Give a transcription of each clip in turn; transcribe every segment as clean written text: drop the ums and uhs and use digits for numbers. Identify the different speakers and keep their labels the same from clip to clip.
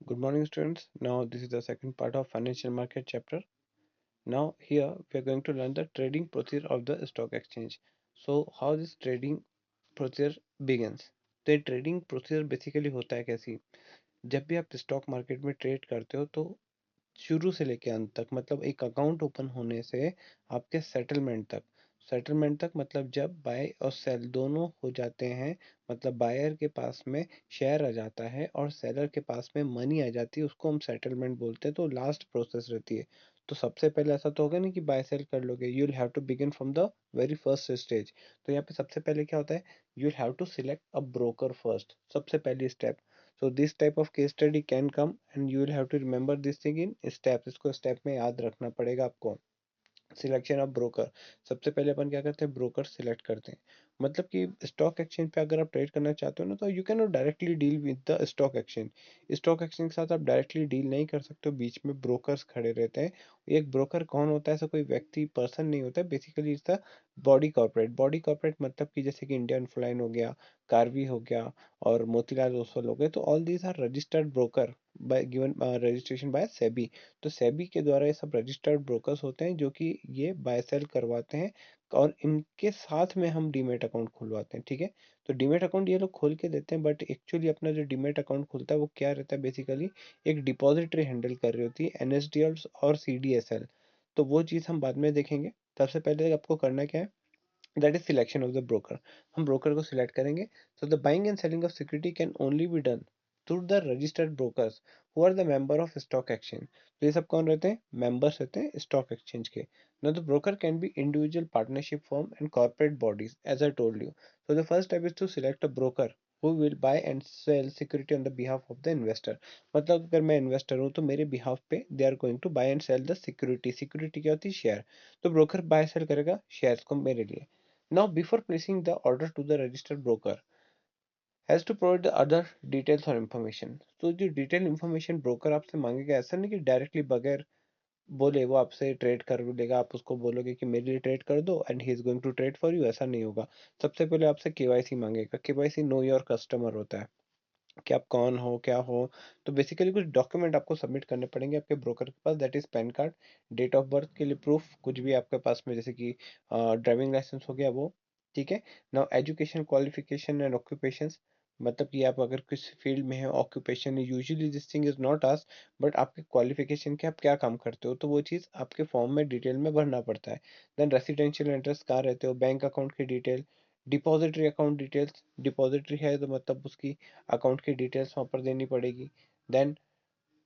Speaker 1: Good morning, students. Now, this is the second part of financial market chapter. Now, here we are going to learn the trading procedure of the stock exchange. So, how this trading procedure begins? तो ये trading procedure basically होता है कैसी? जब भी आप stock market में trade करते हो तो शुरू से लेके अंत तक मतलब एक अकाउंट ओपन होने से आपके सेटलमेंट तक मतलब जब बाय और सेल दोनों हो जाते हैं, मतलब बायर के पास में शेयर आ जाता है और सेलर के पास में मनी आ जाती है, उसको हम सेटलमेंट बोलते हैं। तो लास्ट प्रोसेस रहती है। तो सबसे पहले ऐसा तो होगा नहीं कि बाय सेल कर लोगे, you will have to begin from the very first stage. तो यहाँ पे सबसे पहले क्या होता है, you will have to select a broker first, सबसे पहली step. So this type of case study can come and you will have to remember this thing in steps। इसको स्टेप में याद रखना पड़ेगा आपको। सिलेक्शन ऑफ ब्रोकर, सबसे पहले अपन क्या करते हैं, ब्रोकर सिलेक्ट करते हैं। मतलब कि स्टॉक एक्सचेंज पे अगर आप ट्रेड करना चाहते हो ना, तो you can not directly deal with the stock exchange. Stock exchange के साथ आप डायरेक्टली डील नहीं कर सकते हो, बीच में ब्रोकर्स खड़े रहते हैं। एक ब्रोकर कौन होता है, ऐसा कोई व्यक्ति पर्सन नहीं होता है, basically it's the body corporate मतलब कि जैसे कि इंडियन फ्लाइन हो गया, कार्वी हो गया और मोतीलाल ओसवाल हो गए, तो all these are registered broker by given registration by SEBI. तो सेबी के द्वारा ये सब रजिस्टर्ड ब्रोकर्स होते हैं जो कि ये बाय सेल करवाते हैं, और इनके साथ में हम डीमेट अकाउंट खुलवाते हैं। ठीक है, तो डीमेट अकाउंट ये लोग खोल के देते हैं, बट एक्चुअली अपना जो डीमेट अकाउंट खुलता है वो क्या रहता है, बेसिकली एक डिपॉजिटरी हैंडल कर रही होती है, एनएसडीएल और सीडीएसएल। तो वो चीज़ हम बाद में देखेंगे। सबसे पहले आपको करना क्या है, that is selection of the broker. हम ब्रोकर को सिलेक्ट करेंगे। So the buying and selling of security can only be done through the registered brokers who are the member of stock exchange. तो ये सब कौन रहते हैं, मेंबर्स रहते हैं स्टॉक एक्सचेंज के। Now the broker can be individual, partnership firm and corporate bodies as I told you. So the first step is to select a broker who will buy and sell security on the behalf of the investor। मतलब अगर मैं investor हूँ तो मेरे behalf पे they are going to buy and sell the security. Security क्या होती है, शेयर। तो ब्रोकर बाय सेल करेगा शेयर्स को मेरे लिए। Now, before placing the order to the registered broker, has to provide the other details or information। तो जो डिटेल इन्फॉर्मेशन ब्रोकर आपसे मांगेगा, ऐसा नहीं कि डायरेक्टली बगैर बोले वो आपसे ट्रेड कर लेगा, आप उसको बोलोगे कि मेरे लिए ट्रेड कर दो and he is going to trade for you, ऐसा नहीं होगा। सबसे पहले आपसे केवाईसी मांगेगा। केवाईसी नो योर कस्टमर होता है, कि आप कौन हो क्या हो। तो बेसिकली कुछ डॉक्यूमेंट आपको सबमिट करने पड़ेंगे आपके ब्रोकर के पास, that is PAN card, date of birth के लिए प्रूफ कुछ भी आपके पास में, जैसे कि ड्राइविंग लाइसेंस हो गया वो। ठीक है। Now education qualification and occupations, मतलब कि आप अगर किस फील्ड में है, occupation usually this thing is not asked, but आपके क्वालिफिकेशन के आप क्या काम करते हो, तो वो चीज़ आपके फॉर्म में डिटेल में भरना पड़ता है। देन रेसिडेंशियल एड्रेस कहाँ रहते हो, बैंक अकाउंट की detail, depository account details, depository है तो मतलब उसकी अकाउंट की डिटेल्स वहाँ पर देनी पड़ेगी। Then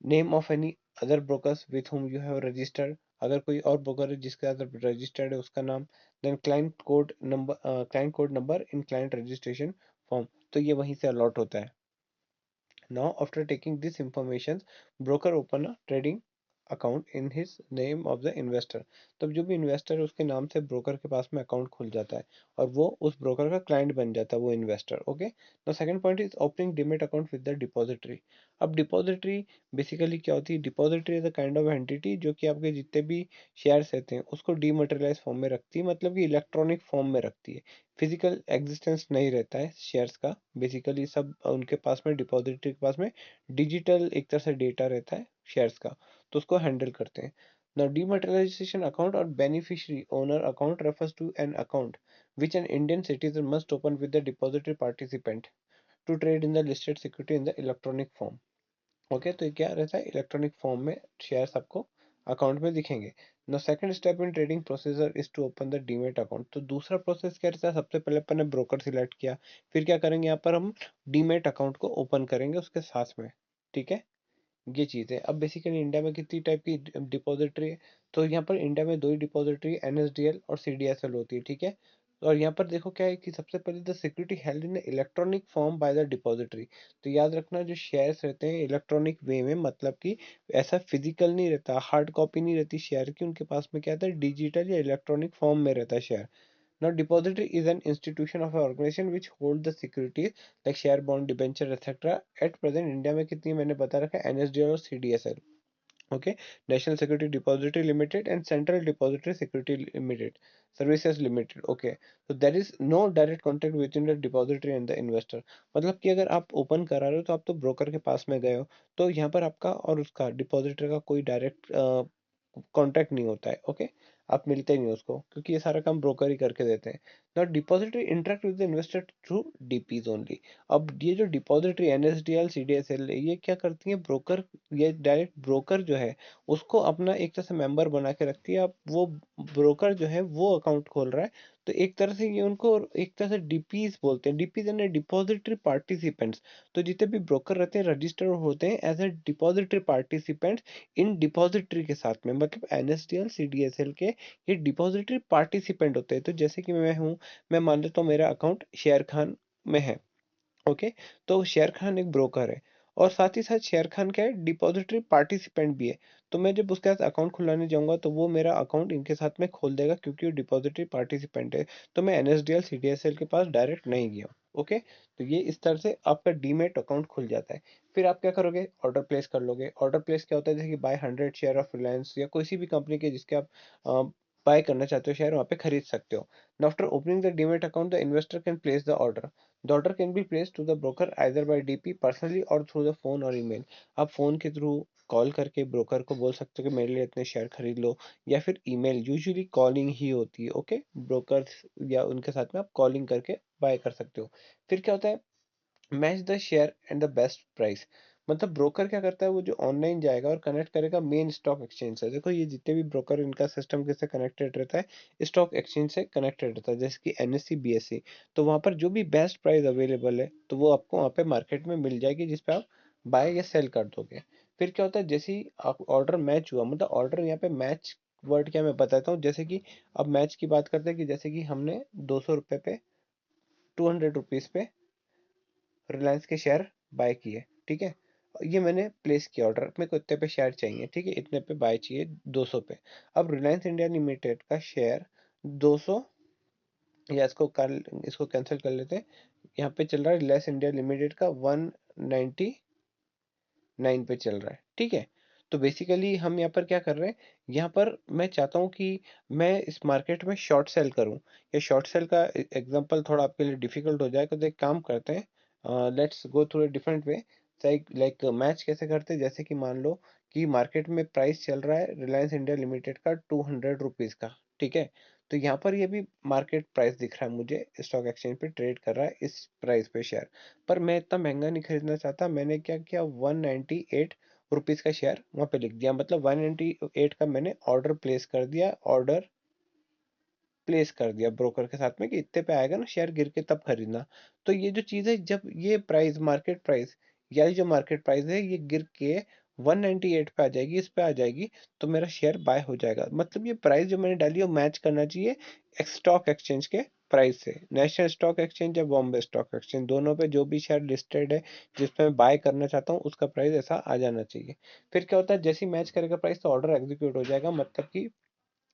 Speaker 1: name of any other brokers with whom you have registered, अगर कोई और ब्रोकर है जिसके साथ रजिस्टर्ड है उसका नाम। Then client code number in client registration form, तो ये वहीं से अलॉट होता है। Now, after taking this information, broker open a trading account in his name of the investor। तब जो भी इन्वेस्टर है उसके नाम से ब्रोकर के पास में अकाउंट खुल जाता है और वो उस ब्रोकर का क्लाइंट बन जाता है, वो investor. Okay. Now second point is opening demat account with the depository. अब डिपॉजिटरी बेसिकली क्या होती है, depository is a kind of entity जो कि आपके जितने भी शेयर्स रहते हैं उसको डीमटेरियलाइज फॉर्म में रखती है, मतलब कि इलेक्ट्रॉनिक फॉर्म में रखती है। फिजिकल एग्जिस्टेंस नहीं रहता है शेयर्स का, बेसिकली सब उनके पास में, डिपॉजिटरी के पास में डिजिटल एक तरह से डेटा रहता है शेयर्स का, तो उसको हैंडल करते हैं। Now, dematerialization account or beneficiary owner account refers to an account which an Indian citizen must open with the depository participant to trade in the listed security in the electronic form। Okay, तो ये क्या रहता है, electronic form में shares आपको account में दिखेंगे। The second step in trading procedure is to open the demat account. तो दूसरा प्रोसेस क्या रहता है, सबसे पहले अपन ने ब्रोकर सिलेक्ट किया, फिर क्या करेंगे, यहाँ पर हम डीमेट अकाउंट को ओपन करेंगे उसके साथ में। ठीक है, ये चीज़ है। अब बेसिकली इंडिया में कितनी टाइप की डिपॉजिटरी है, तो यहाँ पर इंडिया में दो ही डिपॉजिटरी, एनएसडीएल और सीडीएसएल होती है। ठीक है, और यहाँ पर देखो क्या है कि सबसे पहले the security held in electronic form by the depository. तो याद रखना, जो शेयर्स रहते हैं इलेक्ट्रॉनिक वे में, मतलब कि ऐसा फिजिकल नहीं रहता, हार्ड कॉपी नहीं रहती शेयर की, उनके पास में क्या रहता है, डिजिटल या इलेक्ट्रॉनिक फॉर्म में रहता है share. Now, depository is an institution of an organization which hold the securities like share, bond, debenture, etc. At present, India में कितनी मैंने बता रखा है, एनएसडीएल और CDSL. Okay, National Security Depository Limited and Central Depository Security Limited Services Limited. Okay, so there is no direct contact between the depository and the investor. मतलब कि अगर आप ओपन करा रहे हो तो आप तो ब्रोकर के पास में गए हो, तो यहाँ पर आपका और उसका डिपॉजिटर का कोई डायरेक्ट कॉन्टैक्ट नहीं होता है। ओके, आप मिलते ही नहीं उसको, क्योंकि ये सारा काम ब्रोकर ही करके देते हैं। Now depository interact with the investor through DPs only. अब ये जो डिपॉजिटरी एनएसडीएल सीडीएसएल ये क्या करती है, ब्रोकर, ये डायरेक्ट ब्रोकर जो है उसको अपना एक तरह से मेंबर बना के रखती है। अब वो ब्रोकर जो है वो अकाउंट खोल रहा है, तो एक तरह से ये उनको एक तरह से डीपीज बोलते हैं, डीपीज यानी डिपॉजिटरी पार्टिसिपेंट्स। तो जितने भी ब्रोकर रहते हैं रजिस्टर होते हैं as a depository participants in depository के साथ में, मतलब एनएसडीएल सीडीएसएल के ये डिपॉजिटरी पार्टिसिपेंट होते हैं। तो जैसे कि मैं हूँ, मैं मान लेता हूँ मेरा अकाउंट शेयर खान में है। ओके, तो शेर खान एक ब्रोकर है और साथ ही साथ शेर खान क्या है, डिपॉजिटरी पार्टिसिपेंट भी है। तो मैं जब उसके साथ अकाउंट खुलाने जाऊंगा तो वो मेरा अकाउंट इनके साथ में खोल देगा, क्योंकि वो डिपॉजिटरी पार्टिसिपेंट है। तो मैं एनएसडीएल सीडीएसएल के पास डायरेक्ट नहीं गया। ओके, तो ये इस तरह से आपका डीमेट अकाउंट खुल जाता है। फिर आप क्या करोगे, ऑर्डर प्लेस कर लोगे। ऑर्डर प्लेस क्या होता है, जैसे कि बाय 100 शेयर ऑफ रिलायंस या कोई सी भी कंपनी के जिसके आप बाय करना चाहते हो शेयर, वहाँ पे खरीद सकते हो। After opening the demat account the investor can place the order. The order can be placed to the broker either by DP personally or through the phone or email। आप phone के through call करके broker को बोल सकते हो कि मेरे लिए इतने शेयर खरीद लो, या फिर ईमेल, यूजुअली कॉलिंग ही होती है। ओके, ब्रोकर्स या उनके साथ में आप कॉलिंग करके बाय कर सकते हो। फिर क्या होता है, match the share and the best price. मतलब ब्रोकर क्या करता है, वो जो ऑनलाइन जाएगा और कनेक्ट करेगा मेन स्टॉक एक्सचेंज से। देखो ये जितने भी ब्रोकर, इनका सिस्टम किससे कनेक्टेड रहता है, स्टॉक एक्सचेंज से कनेक्टेड रहता है, जैसे कि एनएससी बीएससी। तो वहां पर जो भी बेस्ट प्राइस अवेलेबल है तो वो आपको वहां पे मार्केट में मिल जाएगी, जिसपे आप बाय या सेल कर दोगे। फिर क्या होता है, जैसे ही आप ऑर्डर मैच हुआ, मतलब ऑर्डर यहाँ पे मैच वर्ड क्या मैं बताता हूँ। जैसे कि अब मैच की बात करते हैं, कि जैसे कि हमने 200 रुपये पे, 200 रुपीज पे रिलायंस के शेयर बाय किए। ठीक है, ये मैंने प्लेस किया ऑर्डर, मेरे को इतने पे शेयर चाहिए। ठीक है, इतने पे बाय चाहिए, 200 पे। अब रिलायंस इंडिया लिमिटेड का शेयर 200, या इसको कैंसिल कर लेते हैं। यहाँ पे चल रहा है रिलायंस इंडिया लिमिटेड का 199 पे चल रहा है। ठीक है, तो बेसिकली हम यहाँ पर क्या कर रहे हैं, यहाँ पर मैं चाहता हूँ कि मैं इस मार्केट में शॉर्ट सेल करूँ। या शॉर्ट सेल का एग्जांपल थोड़ा आपके लिए डिफिकल्ट हो जाएगा, तो एक काम करते हैं, let's go through a different way. Like match कैसे करते हैं, जैसे कि मान लो कि मार्केट में प्राइस चल रहा है रिलायंस इंडिया लिमिटेड का 200 रुपीज का। ठीक है, तो यहाँ पर ये भी मार्केट प्राइस दिख रहा है मुझे, स्टॉक एक्सचेंज पे ट्रेड कर रहा है इस प्राइस पे शेयर। पर मैं इतना महंगा नहीं खरीदना चाहता। मैंने क्या किया, 198 रुपीज का शेयर वहां पे लिख दिया, मतलब 198 का मैंने ऑर्डर प्लेस कर दिया। ऑर्डर प्लेस कर दिया ब्रोकर के साथ में कि इतने पे आएगा ना शेयर गिर के, तब खरीदना। तो ये जो चीज है, जब ये प्राइस मार्केट प्राइस, या ये जो मार्केट प्राइस है ये गिर के 198 पे आ जाएगी, इस पे आ जाएगी, तो मेरा शेयर बाय हो जाएगा। मतलब ये प्राइस जो मैंने डाली है वो मैच करना चाहिए स्टॉक एक्सचेंज के प्राइस से। नेशनल स्टॉक एक्सचेंज या बॉम्बे स्टॉक एक्सचेंज, दोनों पे जो भी शेयर लिस्टेड है जिसपे मैं बाय करना चाहता हूँ उसका प्राइस ऐसा आ जाना चाहिए। फिर क्या होता है, जैसे ही मैच करेगा प्राइस तो ऑर्डर एग्जीक्यूट हो जाएगा। मतलब कि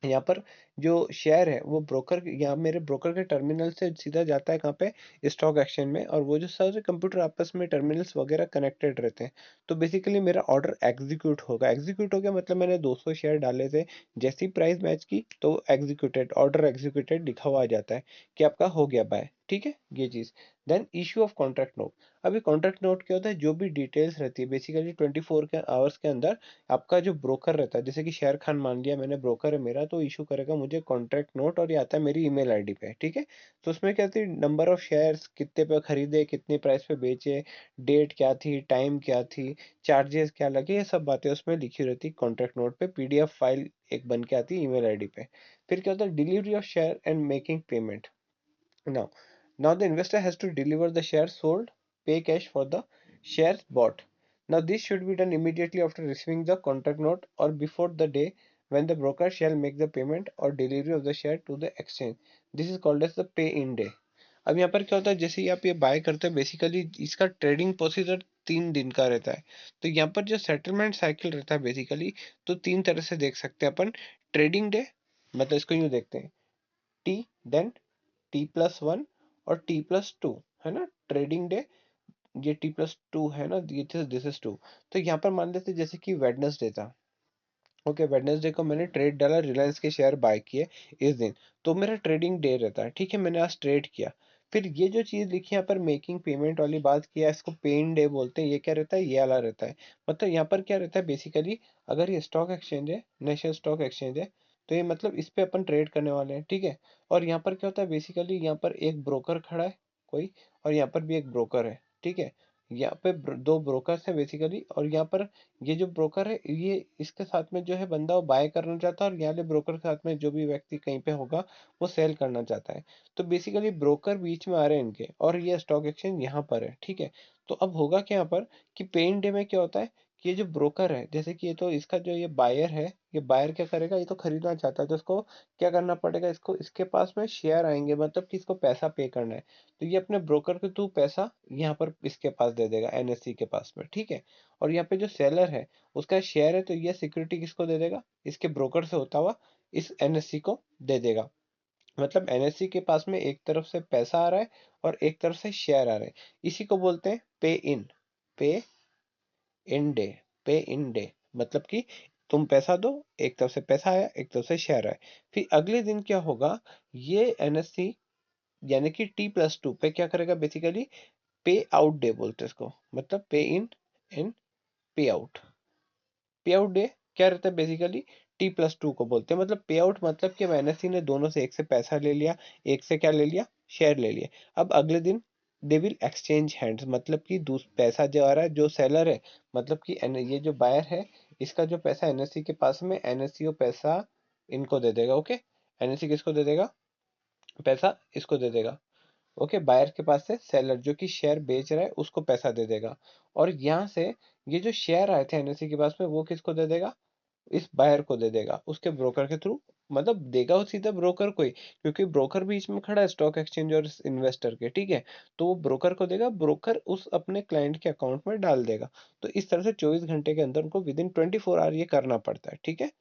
Speaker 1: यहाँ पर जो शेयर है वो ब्रोकर, यहाँ मेरे ब्रोकर के टर्मिनल से सीधा जाता है कहाँ पे, स्टॉक एक्सचेंज में। और वो जो सारे कंप्यूटर आपस में टर्मिनल्स वगैरह कनेक्टेड रहते हैं। तो बेसिकली मेरा ऑर्डर एग्जीक्यूट होगा। एग्जीक्यूट हो गया मतलब मैंने 200 शेयर डाले थे, जैसी प्राइस मैच की तो एग्जीक्यूटेड, ऑर्डर एग्जीक्यूटेड लिखा हुआ आ जाता है कि आपका हो गया बाय। ठीक है, ये चीज। Then issue of contract note. अभी कॉन्ट्रैक्ट नोट क्या होता है, जो भी डिटेल्स रहती है बेसिकली 24 के आवर्स के अंदर आपका जो ब्रोकर रहता है, जैसे कि शेर खान मान लिया मैंने ब्रोकर है मेरा, तो इशू करेगा मुझे कॉन्ट्रैक्ट नोट, और ये आता है मेरी ईमेल आईडी पे। ठीक है, तो उसमें क्या थी, नंबर ऑफ शेयर्स, कितने पे खरीदे, कितनी प्राइस पे बेचे, डेट क्या थी, टाइम क्या थी, चार्जेस क्या लगे, ये सब बातें उसमें लिखी रहती कॉन्ट्रैक्ट नोट पे। पीडीएफ फाइल एक बन के आती है ईमेल आईडी पे। फिर क्या होता है, delivery of share and making payment. Now, now the investor has to deliver the shares sold, pay cash for the shares bought. Now this should be done immediately after receiving the contract note or before the day when the broker shall make the payment or delivery of the share to the exchange. This is called as the pay in day. अब यहाँ पर क्या होता है, जैसे ही आप ये bye करते हैं बेसिकली इसका ट्रेडिंग प्रोसीजर 3 दिन का रहता है। तो यहाँ पर जो सेटलमेंट साइकिल रहता है बेसिकली, तो 3 तरह से देख सकते हैं अपन। ट्रेडिंग डे, मतलब इसको यूँ देखते हैं, टी, देन T+1 और T+2, है ना, ट्रेडिंग डे। ये T+2 है ना, ये दिस इज 2। तो यहाँ पर मान लेते जैसे कि वेडनेसडे था। ओके, वेडनेसडे को मैंने ट्रेड डाला, रिलायंस के शेयर बाय किए इस दिन, तो मेरा ट्रेडिंग डे रहता है, ठीक है, मैंने आज ट्रेड किया। फिर ये जो चीज लिखी है यहाँ पर मेकिंग पेमेंट वाली बात किया, इसको पेन डे बोलते हैं, ये क्या रहता है, ये वाला रहता है। मतलब यहाँ पर क्या रहता है बेसिकली, अगर ये स्टॉक एक्सचेंज है, नेशनल स्टॉक एक्सचेंज है, तो ये मतलब इस पे अपन ट्रेड करने वाले हैं, ठीक है। और यहाँ पर क्या होता है बेसिकली, यहाँ पर एक ब्रोकर खड़ा है कोई, और यहाँ पर भी एक ब्रोकर है, ठीक है। यहाँ पे दो ब्रोकर्स है बेसिकली, और यहाँ पर ये जो ब्रोकर है, ये इसके साथ में जो है बंदा वो बाय करना चाहता है, और यहाँ वाले ब्रोकर के साथ में जो भी व्यक्ति कहीं पे होगा वो सेल करना चाहता है। तो बेसिकली ब्रोकर बीच में आ रहे हैं इनके, और ये स्टॉक एक्सचेंज यहाँ पर है, ठीक है। तो अब होगा क्या यहाँ पर कि पेन डे में क्या होता है कि ये जो ब्रोकर है, जैसे कि ये तो इसका जो ये बायर है, ये बायर क्या करेगा, ये तो खरीदना चाहता है, तो इसको क्या करना पड़ेगा, इसको इसके पास में शेयर आएंगे, मतलब कि इसको पैसा पे करना है। तो ये अपने ब्रोकर के थ्रू पैसा यहाँ पर इसके पास दे देगा, एनएससी के पास में, ठीक है। और यहाँ पे जो सेलर है उसका शेयर है, तो ये सिक्योरिटी किसको दे देगा, इसके ब्रोकर से होता हुआ इस एनएससी को दे देगा। मतलब एनएससी के पास में एक तरफ से पैसा आ रहा है और एक तरफ से शेयर आ रहे हैं, इसी को बोलते हैं पे इन डे पे इन डे। मतलब कि तुम पैसा दो, एक तरफ से पैसा आया, एक तरफ से शेयर आया। फिर अगले दिन क्या होगा, ये एनएससी यानी कि T+2 पे क्या करेगा बेसिकली, पे आउट डे बोलते हैं इसको, मतलब पे इन इन पे आउट। पे आउट डे क्या रहता है बेसिकली, T+2 को बोलते हैं। मतलब पे आउट मतलब कि एनएससी ने दोनों से, एक से पैसा ले लिया, एक से क्या ले लिया, शेयर ले लिए। अब अगले दिन दे विल एक्सचेंज हैंड्स, मतलब कि पैसा जो आ रहा है, जो सेलर है, मतलब कि ये जो बायर है, इसका जो पैसा एनएससी के पास में, एनएससी वो पैसा इनको दे देगा, ओके। एनएससी किसको दे देगा, पैसा इसको दे देगा, ओके। बायर के पास से सेलर जो कि शेयर बेच रहा है उसको पैसा दे देगा। और यहाँ से ये जो शेयर आए थे एनएससी के पास में, वो किसको दे देगा, इस बायर को दे देगा, उसके ब्रोकर के थ्रू। मतलब देगा वो सीधा ब्रोकर को ही, क्योंकि ब्रोकर बीच में खड़ा है स्टॉक एक्सचेंज और इन्वेस्टर के, ठीक है। तो वो ब्रोकर को देगा, ब्रोकर उस अपने क्लाइंट के अकाउंट में डाल देगा। तो इस तरह से 24 घंटे के अंदर उनको विद इन 24 आवर ये करना पड़ता है, ठीक है।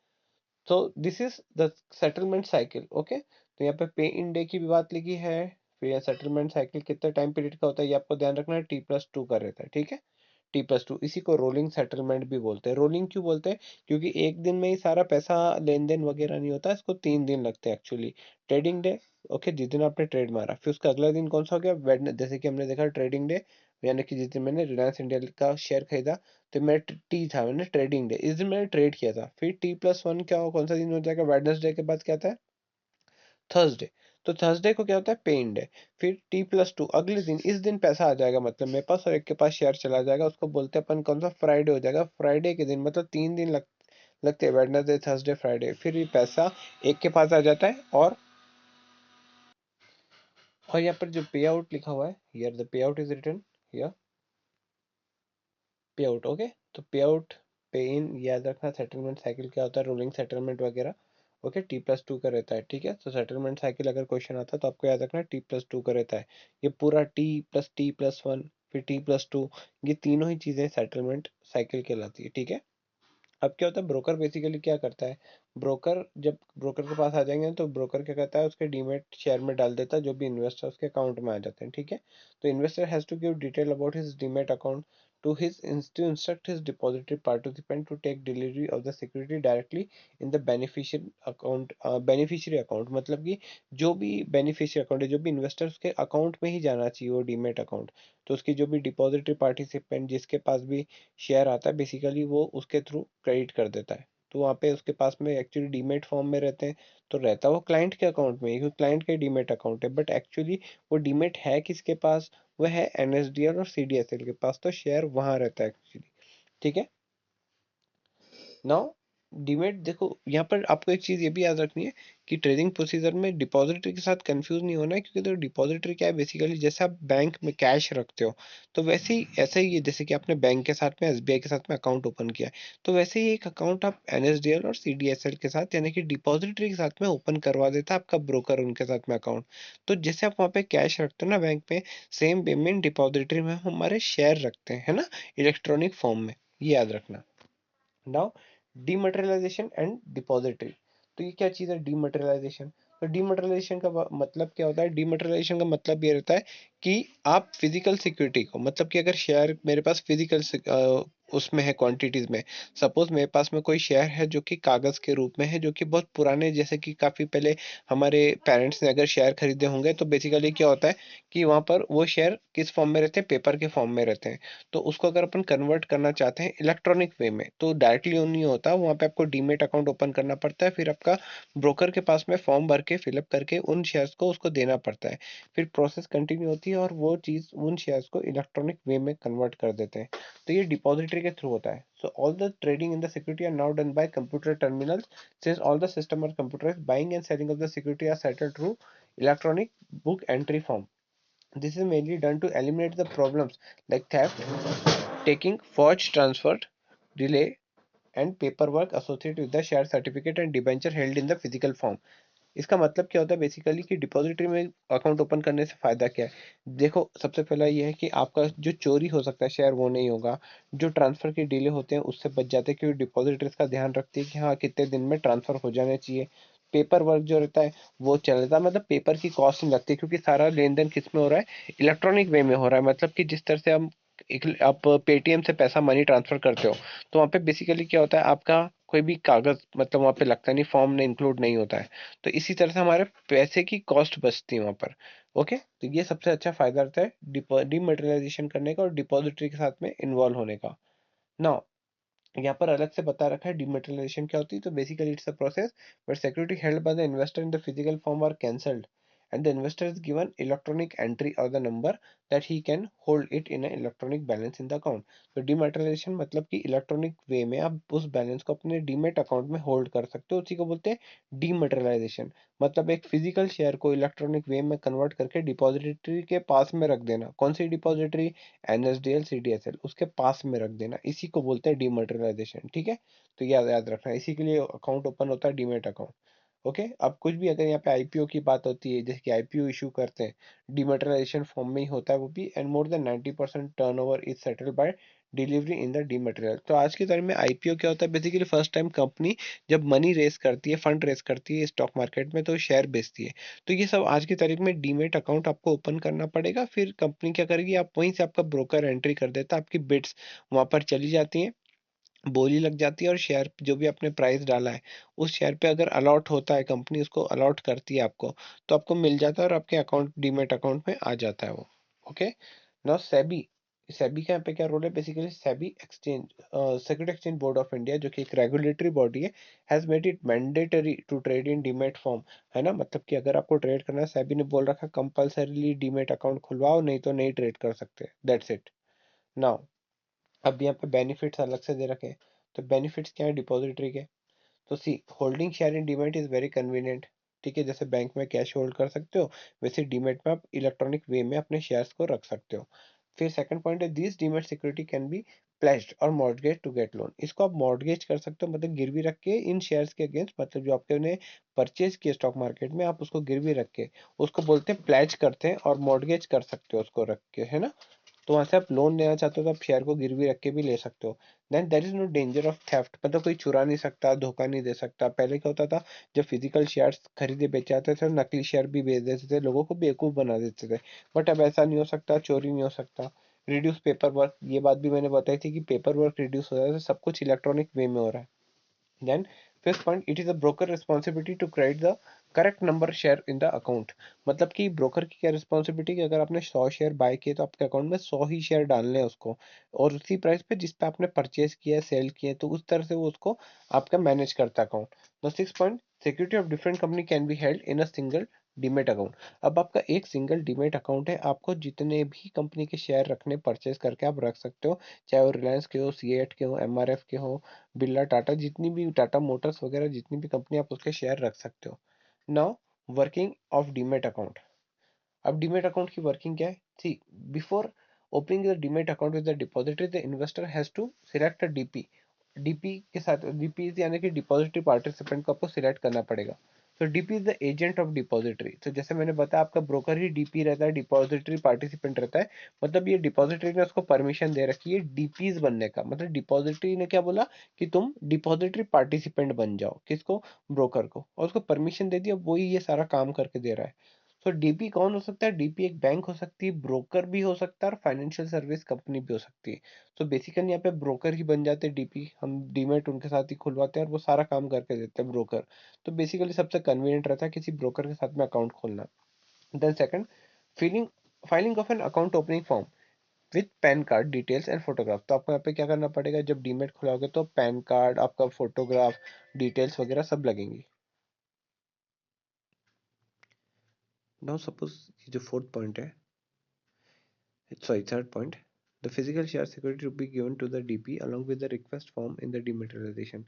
Speaker 1: तो this is the settlement cycle, okay. तो यहाँ पे पे इन डे की भी बात लिखी है। फिर यहाँ सेटलमेंट साइकिल कितने टाइम पीरियड का होता है ये आपको ध्यान रखना है, T+2 का रहता है, ठीक है। T+2, इसी को रोलिंग सेटलमेंट भी बोलते हैं। रोलिंग क्यों बोलते हैं, क्योंकि एक दिन में ही सारा पैसा लेन देन वगैरह नहीं होता, इसको 3 दिन लगते हैं एक्चुअली। ट्रेडिंग डे, ओके, जिस दिन आपने ट्रेड मारा, फिर उसका अगला दिन कौन सा हो गया, वेडने, जैसे कि हमने देखा ट्रेडिंग डे, यानी कि जिस दिन मैंने रिलायंस इंडिया का शेयर खरीदा, तो मेरा टी था, मैंने ट्रेडिंग डे, इस दिन मैंने ट्रेड किया था। फिर T+1 क्या हो, कौन सा दिन हो जाएगा, वेडनेसडे के बाद क्या आता है, थर्सडे। तो थर्सडे को क्या होता है, पे इन डे। फिर T+2 अगले दिन, इस दिन पैसा आ जाएगा मतलब मेरे पास, और एक के पास शेयर चला जाएगा, उसको बोलते हैं अपन कौन सा, फ्राइडे हो जाएगा। फ्राइडे के दिन मतलब 3 दिन लगते हैं, वेडनेसडे थर्सडे फ्राइडे, फिर ये पैसा एक के पास आ जाता है। और यहाँ पर जो पे आउट लिखा हुआ है, here the pay out is written here, pay out, okay. तो पे आउट, पे इन, याद रखना। सेटलमेंट साइकिल क्या होता है, रोलिंग सेटलमेंट वगैरह, ओके। T+2 का रहता है, ठीक है। तो सेटलमेंट साइकिल अगर क्वेश्चन आता है तो आपको याद रखना T+2 का रहता है। ये पूरा T+1 फिर T+2, ये तीनों ही चीजें सेटलमेंट साइकिल कहलाती है, ठीक है। अब क्या होता है, ब्रोकर बेसिकली क्या करता है, ब्रोकर जब ब्रोकर के पास आ जाएंगे तो ब्रोकर क्या करता है, उसके डीमेट शेयर में डाल देता है, जो भी इन्वेस्टर उसके अकाउंट में आ जाते हैं, ठीक है। तो investor has to give detail about his demat account to instruct his depository participant to take delivery of the security directly in the beneficiary account। मतलब कि जो भी बेनिफिशियरी अकाउंट है, जो भी इन्वेस्टर, उसके अकाउंट में ही जाना चाहिए वो डीमेट अकाउंट। तो उसकी जो भी डिपॉजिटरी पार्टिसिपेंट जिसके पास भी शेयर आता है बेसिकली, वो उसके थ्रू क्रेडिट कर देता है। तो वहाँ पे उसके पास में एक्चुअली डीमेट फॉर्म में रहते हैं, तो रहता वो क्लाइंट के अकाउंट में, क्योंकि क्लाइंट का डीमेट अकाउंट है, बट एक्चुअली वो डीमेट है किसके पास, वह है एनएसडीएल और सीडीएसएल के पास, तो शेयर वहाँ रहता है एक्चुअली, ठीक है। नाउ डीमेट, देखो यहाँ पर आपको एक चीज ये भी याद रखनी है कि ट्रेडिंग प्रोसीजर में डिपॉजिटरी के साथ कंफ्यूज नहीं होना है, क्योंकि तो डिपॉजिटरी क्या है बेसिकली, जैसे आप बैंक में कैश रखते हो, तो वैसे ही ऐसे ही है, जैसे कि आपने बैंक के साथ में, एसबीआई के साथ में अकाउंट ओपन किया है, तो वैसे ही एक अकाउंट आप एनएसडीएल और सीडीएसएल के साथ, यानी कि डिपॉजिटरी के साथ में ओपन करवा देता है आपका ब्रोकर उनके साथ में अकाउंट। तो जैसे आप वहाँ पे कैश रखते हो ना बैंक में, सेम वे में डिपॉजिटरी में हम हमारे शेयर रखते हैं, है ना, इलेक्ट्रॉनिक फॉर्म में, ये याद रखना। नाउ डीमटेरियलाइजेशन एंड डिपॉजिटरी, तो ये क्या चीज़ है डीमटेरियलाइजेशन। तो डीमटेरियलाइजेशन का मतलब क्या होता है, डीमटेरियलाइजेशन का मतलब ये रहता है कि आप फिजिकल सिक्योरिटी को, मतलब कि अगर शेयर मेरे पास फिजिकल उसमें है, क्वांटिटीज में। सपोज मेरे पास में कोई शेयर है जो कि कागज के रूप में है, जो कि बहुत पुराने, जैसे कि काफी पहले हमारे पेरेंट्स ने अगर शेयर खरीदे होंगे, तो बेसिकली क्या होता है कि वहां पर वो शेयर किस फॉर्म में रहते हैं, पेपर के फॉर्म में रहते हैं। तो उसको अगर अपन कन्वर्ट करना चाहते हैं इलेक्ट्रॉनिक वे में, तो डायरेक्टली नहीं होता, वहां पे आपको डीमेट अकाउंट ओपन करना पड़ता है, फिर आपका ब्रोकर के पास में फॉर्म भर के फिलअप करके उन शेयर्स को उसको देना पड़ता है। फिर प्रोसेस कंटिन्यू होती है और वो चीज उन शेयर्स को इलेक्ट्रॉनिक वे में कन्वर्ट कर देते हैं। तो ये डिपॉजिटरी के थ्रू होता है। So all the trading in the security are now done by computer terminals, since all the system are computerised, buying and selling of the security are settled through electronic book entry form. This is mainly done to eliminate the problems like theft, taking forged transfer, delay, and paperwork associated with the share certificate and debenture held in the physical form. इसका मतलब क्या होता है basically कि depository में account open करने से फायदा क्या है। देखो, सबसे पहला ये है कि आपका जो चोरी हो सकता है शेयर वो नहीं होगा। जो ट्रांसफर के डिले होते हैं उससे बच जाते हैं, क्योंकि डिपॉजिटरीज का ध्यान रखती है कि हाँ कितने दिन में ट्रांसफर हो जाने चाहिए। पेपर वर्क जो रहता है वो चलता है, मतलब पेपर की कॉस्ट नहीं लगती, क्योंकि सारा लेन देन किस में हो रहा है, इलेक्ट्रॉनिक वे में हो रहा है। मतलब कि जिस तरह से हम आप पेटीएम से पैसा मनी ट्रांसफर करते हो, तो वहाँ पे बेसिकली क्या होता है, आपका कोई भी कागज मतलब वहाँ पे लगता नहीं, फॉर्म में इंक्लूड नहीं होता है। तो इसी तरह से हमारे पैसे की कॉस्ट बचती है वहाँ पर। ओके, तो ये सबसे अच्छा फायदा रहता है डीमटेरियलाइजेशन करने का और डिपॉजिटरी के साथ में इन्वॉल्व होने का। नाउ यहाँ पर अलग से बता रखा है डिमेटेरियलाइजेशन क्या होती है। तो basically it's a process where security held by the investor in the physical form are cancelled and the investor is given electronic entry or the number that he can hold it in an electronic balance in the account. तो डिमेटेरियलाइजेशन मतलब कि electronic वे में आप उस balance को अपने demat account में hold कर सकते हो, उसी को बोलते हैं डीमेटेरियलाइजेशन। मतलब एक फिजिकल शेयर को इलेक्ट्रॉनिक वे में कन्वर्ट करके डिपॉजिटरी के पास में रख देना। कौन सी डिपॉजिटरी? एनएसडीएल सीडीएसएल, उसके पास में रख देना, इसी को बोलते हैं डीमटेरियलाइजेशन। ठीक है, तो याद याद रखना, इसी के लिए अकाउंट ओपन होता है, डीमेट अकाउंट। ओके, अब कुछ भी अगर यहाँ पे आईपीओ की बात होती है, जैसे कि आईपीओ इशू करते हैं, डिमटेरियलाइजेशन फॉर्म में ही होता है वो भी। And more than 90% turnover is settled by delivery in the dematerial. तो आज की तारीख में आईपीओ क्या होता है, बेसिकली फर्स्ट टाइम कंपनी जब मनी रेस करती है, फंड रेस करती है स्टॉक मार्केट में, तो शेयर बेचती है। तो ये सब आज की तारीख में डीमेट अकाउंट आपको ओपन करना पड़ेगा। फिर कंपनी क्या करेगी, आप वहीं से आपका ब्रोकर एंट्री कर देता है, आपकी बिड्स वहां पर चली जाती हैं, बोली लग जाती है, और शेयर जो भी आपने प्राइस डाला है उस शेयर पे अगर अलॉट होता है, कंपनी उसको अलॉट करती है आपको, तो आपको मिल जाता है और आपके अकाउंट डीमेट अकाउंट में आ जाता है वो। ओके, नाउ सेबी, सेबी का यहाँ पे क्या रोल है, basically SEBI exchange security exchange board of India, जो कि एक रेगुलेटरी बॉडी है, has made it mandatory to trade in demat form. है ना, मतलब कि अगर आपको ट्रेड करना है, सेबी ने बोल रखा कंपल्सरीली डीमेट अकाउंट खुलवाओ, नहीं तो नहीं ट्रेड कर सकते, दैट्स इट। नाउ अब यहाँ पे बेनिफिट्स अलग से दे रखे हैं। तो बेनिफिट्स क्या है डिपॉजिटरी के? तो see, holding share in demat is very convenient. ठीक है, जैसे बैंक में कैश होल्ड कर सकते हो, वैसे डीमैट में आप इलेक्ट्रॉनिक वे में अपने शेयर्स को रख सकते हो। फिर सेकंड पॉइंट है, this demat security can be pledged और मॉर्गेज टू गेट लोन। इसको आप मॉर्गेज कर सकते हो, मतलब गिरवी रख के इन शेयर्स के अगेंस्ट, मतलब जो आपने उन्हें परचेज किए स्टॉक मार्केट में, आप उसको गिरवी रख के, उसको बोलते हैं प्लेज करते हैं, और मॉर्गेज कर सकते हो उसको रख के, है ना। तो वहां से आप लोन लेना चाहते हो तो आप शेयर को गिरवी रख के भी ले सकते हो। Then there is no danger of theft, मतलब कोई चुरा नहीं सकता, धोखा नहीं दे सकता। पहले क्या होता था, जब फिजिकल शेयर्स खरीदे बेचे जाते थे, नकली शेयर भी बेच देते थे, लोगों को बेवकूफ बना देते थे। बट अब ऐसा नहीं हो सकता, चोरी नहीं हो सकता। रिड्यूस पेपर वर्क, ये बात भी मैंने बताई थी कि पेपर वर्क रिड्यूस हो जाता है, सब कुछ इलेक्ट्रॉनिक वे में हो रहा है। Then fifth point, it is a broker responsibility to create the correct number share in the account. मतलब कि ब्रोकर की क्या रिस्पॉन्सिबिलिटी, कि अगर आपने 100 शेयर बाय किए तो आपके अकाउंट में 100 ही शेयर डालने हैं उसको, और उसी प्राइस पे जिस पे आपने परचेज किया है, सेल किया है, तो उस तरह से वो उसको आपका मैनेज करता है account. The six point, security of different company can be held in a single demat account. अब आपका एक सिंगल डीमेट अकाउंट है, आपको जितने भी कंपनी के शेयर रखने, परचेज करके आप रख सकते हो, चाहे वो रिलायंस के हो, सी8 के हो, एमआरएफ के हो, बिरला टाटा, जितनी भी टाटा मोटर्स वगैरह जितनी भी कंपनी, आप उसके शेयर रख सकते हो। Now working of demat account. अब डीमेट अकाउंट की वर्किंग क्या है? See, before opening the demat account with the depository, the investor has to select a DP. DP के साथ, डीपी यानी कि डिपॉजिटरी पार्टिसिपेंट को आपको सिलेक्ट करना पड़ेगा। तो DP is the agent of depository. तो जैसे मैंने बताया, आपका ब्रोकर ही डीपी रहता है, डिपॉजिटरी पार्टिसिपेंट रहता है। मतलब ये डिपॉजिटरी ने उसको परमिशन दे रखी है डीपीज बनने का, मतलब डिपॉजिटरी ने क्या बोला कि तुम डिपॉजिटरी पार्टिसिपेंट बन जाओ, किसको? ब्रोकर को, और उसको परमिशन दे दिया, वही ये सारा काम करके दे रहा है। तो डीपी कौन हो सकता है? डीपी एक बैंक हो सकती है, ब्रोकर भी हो सकता है और फाइनेंशियल सर्विस कंपनी भी हो सकती है। तो बेसिकली यहाँ पे ब्रोकर ही बन जाते हैं डीपी, हम डीमैट उनके साथ ही खुलवाते हैं और वो सारा काम करके देते हैं ब्रोकर। तो बेसिकली सबसे कन्वीनियंट रहता है किसी ब्रोकर के साथ में अकाउंट खोलना। Then second, filling filing of an account opening form with PAN card details and photograph. तो आपको यहाँ पे क्या करना पड़ेगा, जब डीमेट खुलाओगे तो पैन कार्ड, आपका फोटोग्राफ, डिटेल्स वगैरह सब लगेंगी। नाउ सपोज ये जो फोर्थ पॉइंट है, sorry, third point, the physical share security to be given to the DP along with the request form in the dematerialization।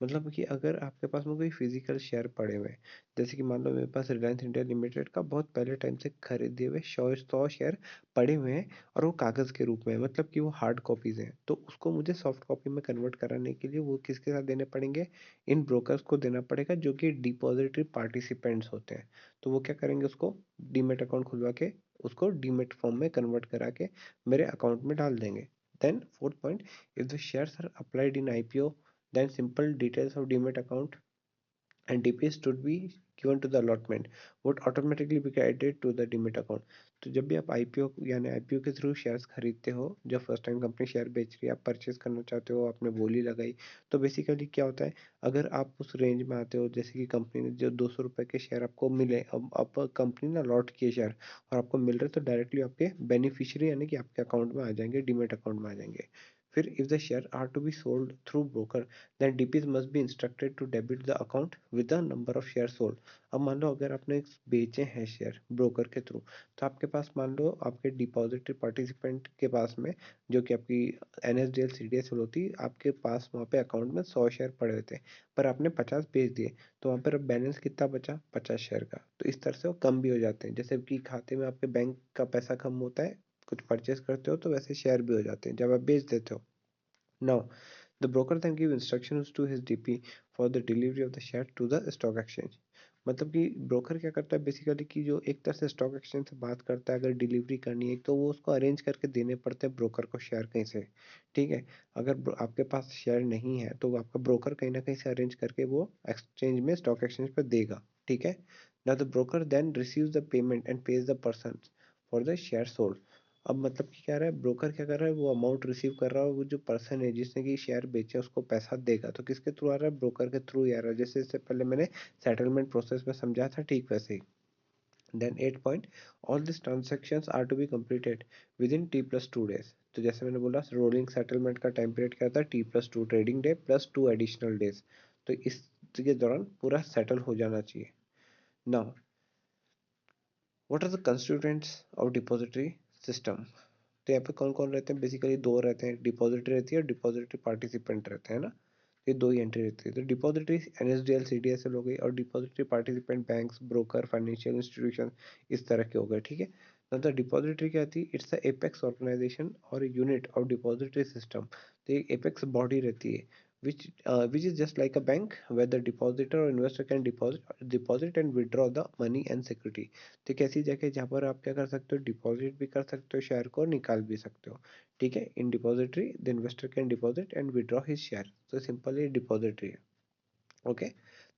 Speaker 1: मतलब कि अगर आपके पास में कोई फिजिकल शेयर पड़े हुए हैं, जैसे कि मान लो मेरे पास रिलायंस इंडिया लिमिटेड का बहुत पहले टाइम से खरीदे हुए 100 शेयर पड़े हुए हैं और वो कागज के रूप में, मतलब कि वो हार्ड कॉपीज हैं, तो उसको मुझे सॉफ्ट कॉपी में कन्वर्ट कराने के लिए वो किसके साथ देने पड़ेंगे? इन ब्रोकर्स को देना पड़ेगा, जो कि डिपॉजिटरी पार्टिसिपेंट्स होते हैं। तो वो क्या करेंगे, उसको डीमेट अकाउंट खुलवा के उसको डीमेट फॉर्म में कन्वर्ट करा के मेरे अकाउंट में डाल देंगे। Then fourth point, if the shares are applied in IPO, then simple details of demat account and DPS should be given to the allotment would automatically be added to the demat account. तो जब भी आप IPO यानी IPO के through shares खरीदते हो, जब first time company share बेच रही है, आप परचेज करना चाहते हो, आपने बोली लगाई, तो बेसिकली क्या होता है, अगर आप उस रेंज में आते हो, जैसे कि कंपनी ने जो 200 रुपये के शेयर आपको मिले, अब आप कंपनी ना लॉट किए शेयर और आपको मिल रहे, तो डायरेक्टली आपके बेनिफिशियरी यानी कि आपके अकाउंट में आ जाएंगे, डीमेट अकाउंट में आ जाएंगे। फिर if the share are to be sold through broker, then DPs must be instructed to debit the account with the number of shares sold। अब मान लो अगर आपने बेचे हैं शेयर ब्रोकर के थ्रू, तो आपके पास मान लो आपके डिपॉजिटरी पार्टिसिपेंट के पास में, जो कि आपकी NSDL CDSL होती, आपके पास वहाँ पे अकाउंट में 100 शेयर पड़े हुए थे, पर आपने 50 बेच दिए, तो वहाँ पर अब बैलेंस कितना बचा? 50 शेयर का। तो इस तरह से वो कम भी हो जाते हैं, जैसे कि खाते में आपके बैंक का पैसा कम होता है, कुछ परचेस करते हो तो वैसे शेयर भी हो जाते हैं जब आप बेच देते हो। Now, the broker then give instructions to his DP for the delivery of the share to the stock exchange। मतलब कि ब्रोकर क्या करता है बेसिकली, कि जो एक तरह से स्टॉक एक्सचेंज से बात करता है, अगर डिलीवरी करनी है तो वो उसको अरेंज करके देने पड़ते हैं ब्रोकर को शेयर कहीं से। ठीक है, अगर आपके पास शेयर नहीं है तो आपका ब्रोकर कहीं ना कहीं से अरेंज करके वो एक्सचेंज में, स्टॉक एक्सचेंज पर देगा। ठीक है, ना the broker then receives the payment and pays the person for the share sold. अब मतलब कि क्या रहा है, ब्रोकर क्या कर रहा है, वो अमाउंट रिसीव कर रहा है, वो जो पर्सन है जिसने कि शेयर बेचे उसको पैसा देगा, तो किसके थ्रू आ रहा है? ब्रोकर के थ्रू ही आ रहा है, जैसे इससे पहले मैंने सेटलमेंट प्रोसेस में समझा था, ठीक वैसे ही। Then 8 point, all this transactions are to be completed within T+2 days। तो जैसे मैंने बोला, रोलिंग सेटलमेंट का टाइम पीरियड क्या था? T+2 trading day plus 2 additional days. तो इसके दौरान पूरा सेटल हो जाना चाहिए। Now, what are the constituents of depository system? तो यहाँ पे कौन कौन रहते हैं? बेसिकली दो रहते हैं, डिपॉजिटरी रहती है और डिपॉजिटरी पार्टिसिपेंट रहते हैं ना। ये दो ही एंट्री रहती है। तो डिपॉजिटरी NSDL CDSL हो गई, और depository participant banks, broker, financial institution, इस तरह के हो गए। ठीक है, तो डिपॉजिटरी क्या थी? इट्स द एपेक्स ऑर्गेनाइजेशन और यूनिट ऑफ डिपॉजिटरी सिस्टम। तो एक एपेक्स बॉडी रहती है, which is just like a bank where the depositor or investor can deposit and withdraw the money and security। तो एक ऐसी जगह है जहाँ पर आप क्या कर सकते हो? डिपॉजिट भी कर सकते हो शेयर को, और निकाल भी सकते हो। ठीक है, in depository the investor can deposit and withdraw his share. तो सिंपली डिपॉजिटरी है। ओके,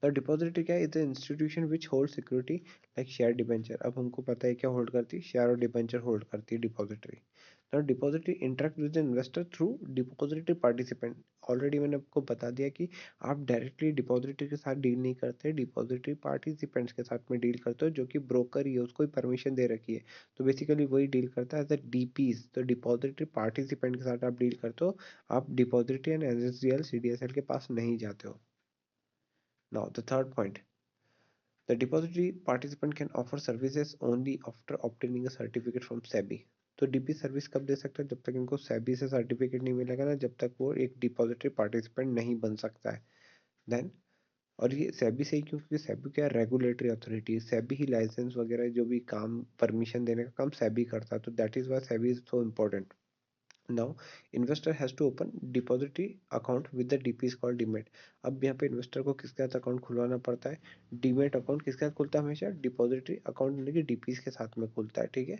Speaker 1: तो डिपॉजिटरी क्या है? Is the institution which hold security like share debenture. अब हमको पता है क्या होल्ड करती है? शेयर और डिबेंचर होल्ड करती है डिपॉजिटरी। तो depository interact with investor through depository participant. Already मैंने आपको बता दिया कि आप डायरेक्टली डिपॉजिटरी के साथ डील नहीं करते, डिपॉजिटरी पार्टिसिपेंट्स के साथ में डील करते हो, जो कि ब्रोकर ही है, उसको ही परमिशन दे रखी है। तो बेसिकली वही डील करता है एज द डीपीज। तो डिपॉजिटरी पार्टिसिपेंट के साथ आप डील करते हो, आप डिपॉजिटरी एंड NSDL CDSL के पास नहीं जाते हो। Now, the third point, the depository participant can offer services only after obtaining a certificate from SEBI। तो डीपी सर्विस कब दे सकता है? जब तक इनको सेबी से सर्टिफिकेट नहीं मिलेगा ना, जब तक वो एक डिपॉजिटरी पार्टिसिपेंट नहीं बन सकता है। देन, और ये सेबी से ही क्यों? क्योंकि सेबी क्या, रेगुलेटरी अथॉरिटी, सेबी ही लाइसेंस वगैरह जो भी काम, परमिशन देने का काम सेबी करता है, तो that is why SEBI is so important. Now, investor has to open depository account with the DP is called demat. अब यहाँ पे इन्वेस्टर को किसके साथ अकाउंट खुलवाना पड़ता है? डीमेट अकाउंट किसके साथ खुलता है? हमेशा डिपॉजिटरी अकाउंट यानी कि डीपीज के साथ में खुलता है। ठीक है,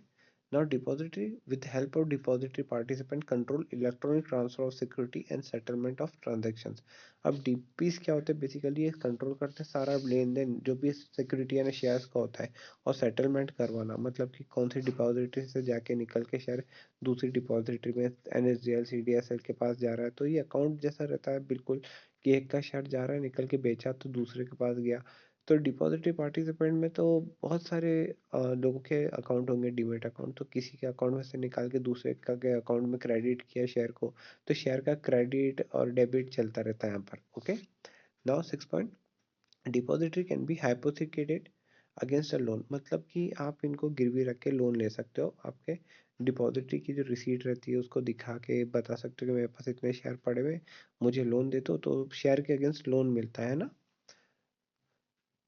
Speaker 1: Now depository, with the help of depository, participant control electronic transfer of security and settlement of transactions. अब डीपीस क्या होते हैं, बेसिकली ये कंट्रोल करते हैं सारा लेन देन जो भी सिक्योरिटी यानी शेयर्स का होता है, और सेटलमेंट करवाना, मतलब कि कौन सी डिपॉजिटरी से जाके निकल के शेयर दूसरी डिपॉजिटरी में एनएसडीएल सीडीएसएल के पास जा रहा है, तो ये अकाउंट जैसा रहता है बिल्कुल, कि एक का शेयर जा रहा है, निकल के बेचा तो दूसरे के पास गया। तो डिपॉजिटरी पार्टिसिपेंट में तो बहुत सारे लोगों के अकाउंट होंगे, डीमेट अकाउंट, तो किसी के अकाउंट में से निकाल के दूसरे का के अकाउंट में क्रेडिट किया शेयर को, तो शेयर का क्रेडिट और डेबिट चलता रहता है यहाँ पर। Okay, now 6 point, depository can be hypothecated against a loan, मतलब कि आप इनको गिरवी रख के लोन ले सकते हो। आपके डिपॉजिटरी की जो रिसीट रहती है उसको दिखा के बता सकते हो कि मेरे पास इतने शेयर पड़े हुए, मुझे लोन दे दो, तो शेयर के अगेंस्ट लोन मिलता है ना।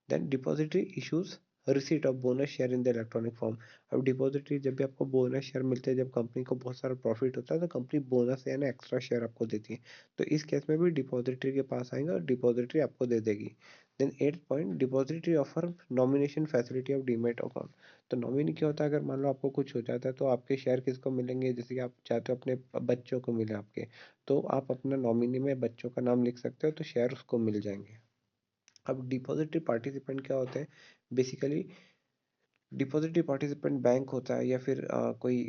Speaker 1: Then depository issues receipt of bonus share in the electronic form. अब डिपॉजिटरी जब भी आपको बोनस शेयर मिलते हैं, जब कंपनी को बहुत सारा प्रॉफिट होता है तो कंपनी बोनस यानी एक्स्ट्रा शेयर आपको देती है, तो इस केस में भी डिपॉजिटरी के पास आएंगे और डिपॉजिटरी आपको दे देगी। Then 8 point, depository offer nomination facility of demat account. तो नॉमिनी क्या होता है, अगर मान लो आपको कुछ हो जाता है तो आपके शेयर किसको मिलेंगे, जैसे कि आप चाहते हो अपने बच्चों को मिले आपके, तो आप अपना नॉमिनी में बच्चों का नाम लिख सकते हो, तो शेयर उसको मिल जाएंगे। अब डिपॉजिटरी पार्टिसिपेंट क्या होते हैं, बेसिकली डिपॉजिटरी पार्टिसिपेंट बैंक होता है या फिर कोई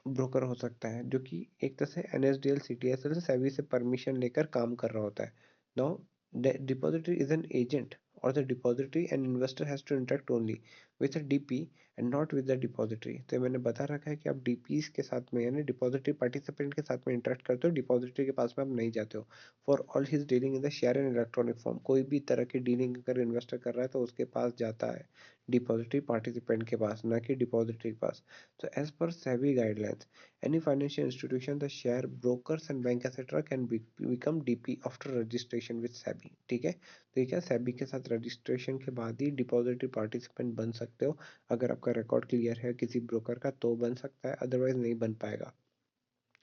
Speaker 1: ब्रोकर हो सकता है, जो कि एक तरह से एनएसडीएल सीटीएसएल से सेबी से परमिशन लेकर काम कर रहा होता है। Now depository is an agent, और the depository and investor has to interact only with a DP and not with the depository. तो मैंने बता रखा है कि आप डीपीस के साथ में यानी डिपॉजिटरी पार्टिसिपेंट के साथ में इंटरेक्ट करते हो, डिपॉजिटरी के पास में आप नहीं जाते हो। For all his dealing in the share and electronic form, कोई भी तरह की डीलिंग अगर इन्वेस्टर कर रहा है तो उसके पास जाता है, डिपॉजिटरी पार्टिसिपेंट के पास, ना कि डिपॉजिटरी के पास। तो as per SEBI guidelines, any financial institution the share brokers and bank etcetera can become DP after registration with SEBI. ठीक है, तो ये क्या, सेबी के साथ रजिस्ट्रेशन के बाद ही डिपॉजिटरी पार्टिसिपेंट बन सकते हो। अगर आपका रिकॉर्ड क्लियर है किसी ब्रोकर का तो बन सकता है, अदरवाइज नहीं बन पाएगा।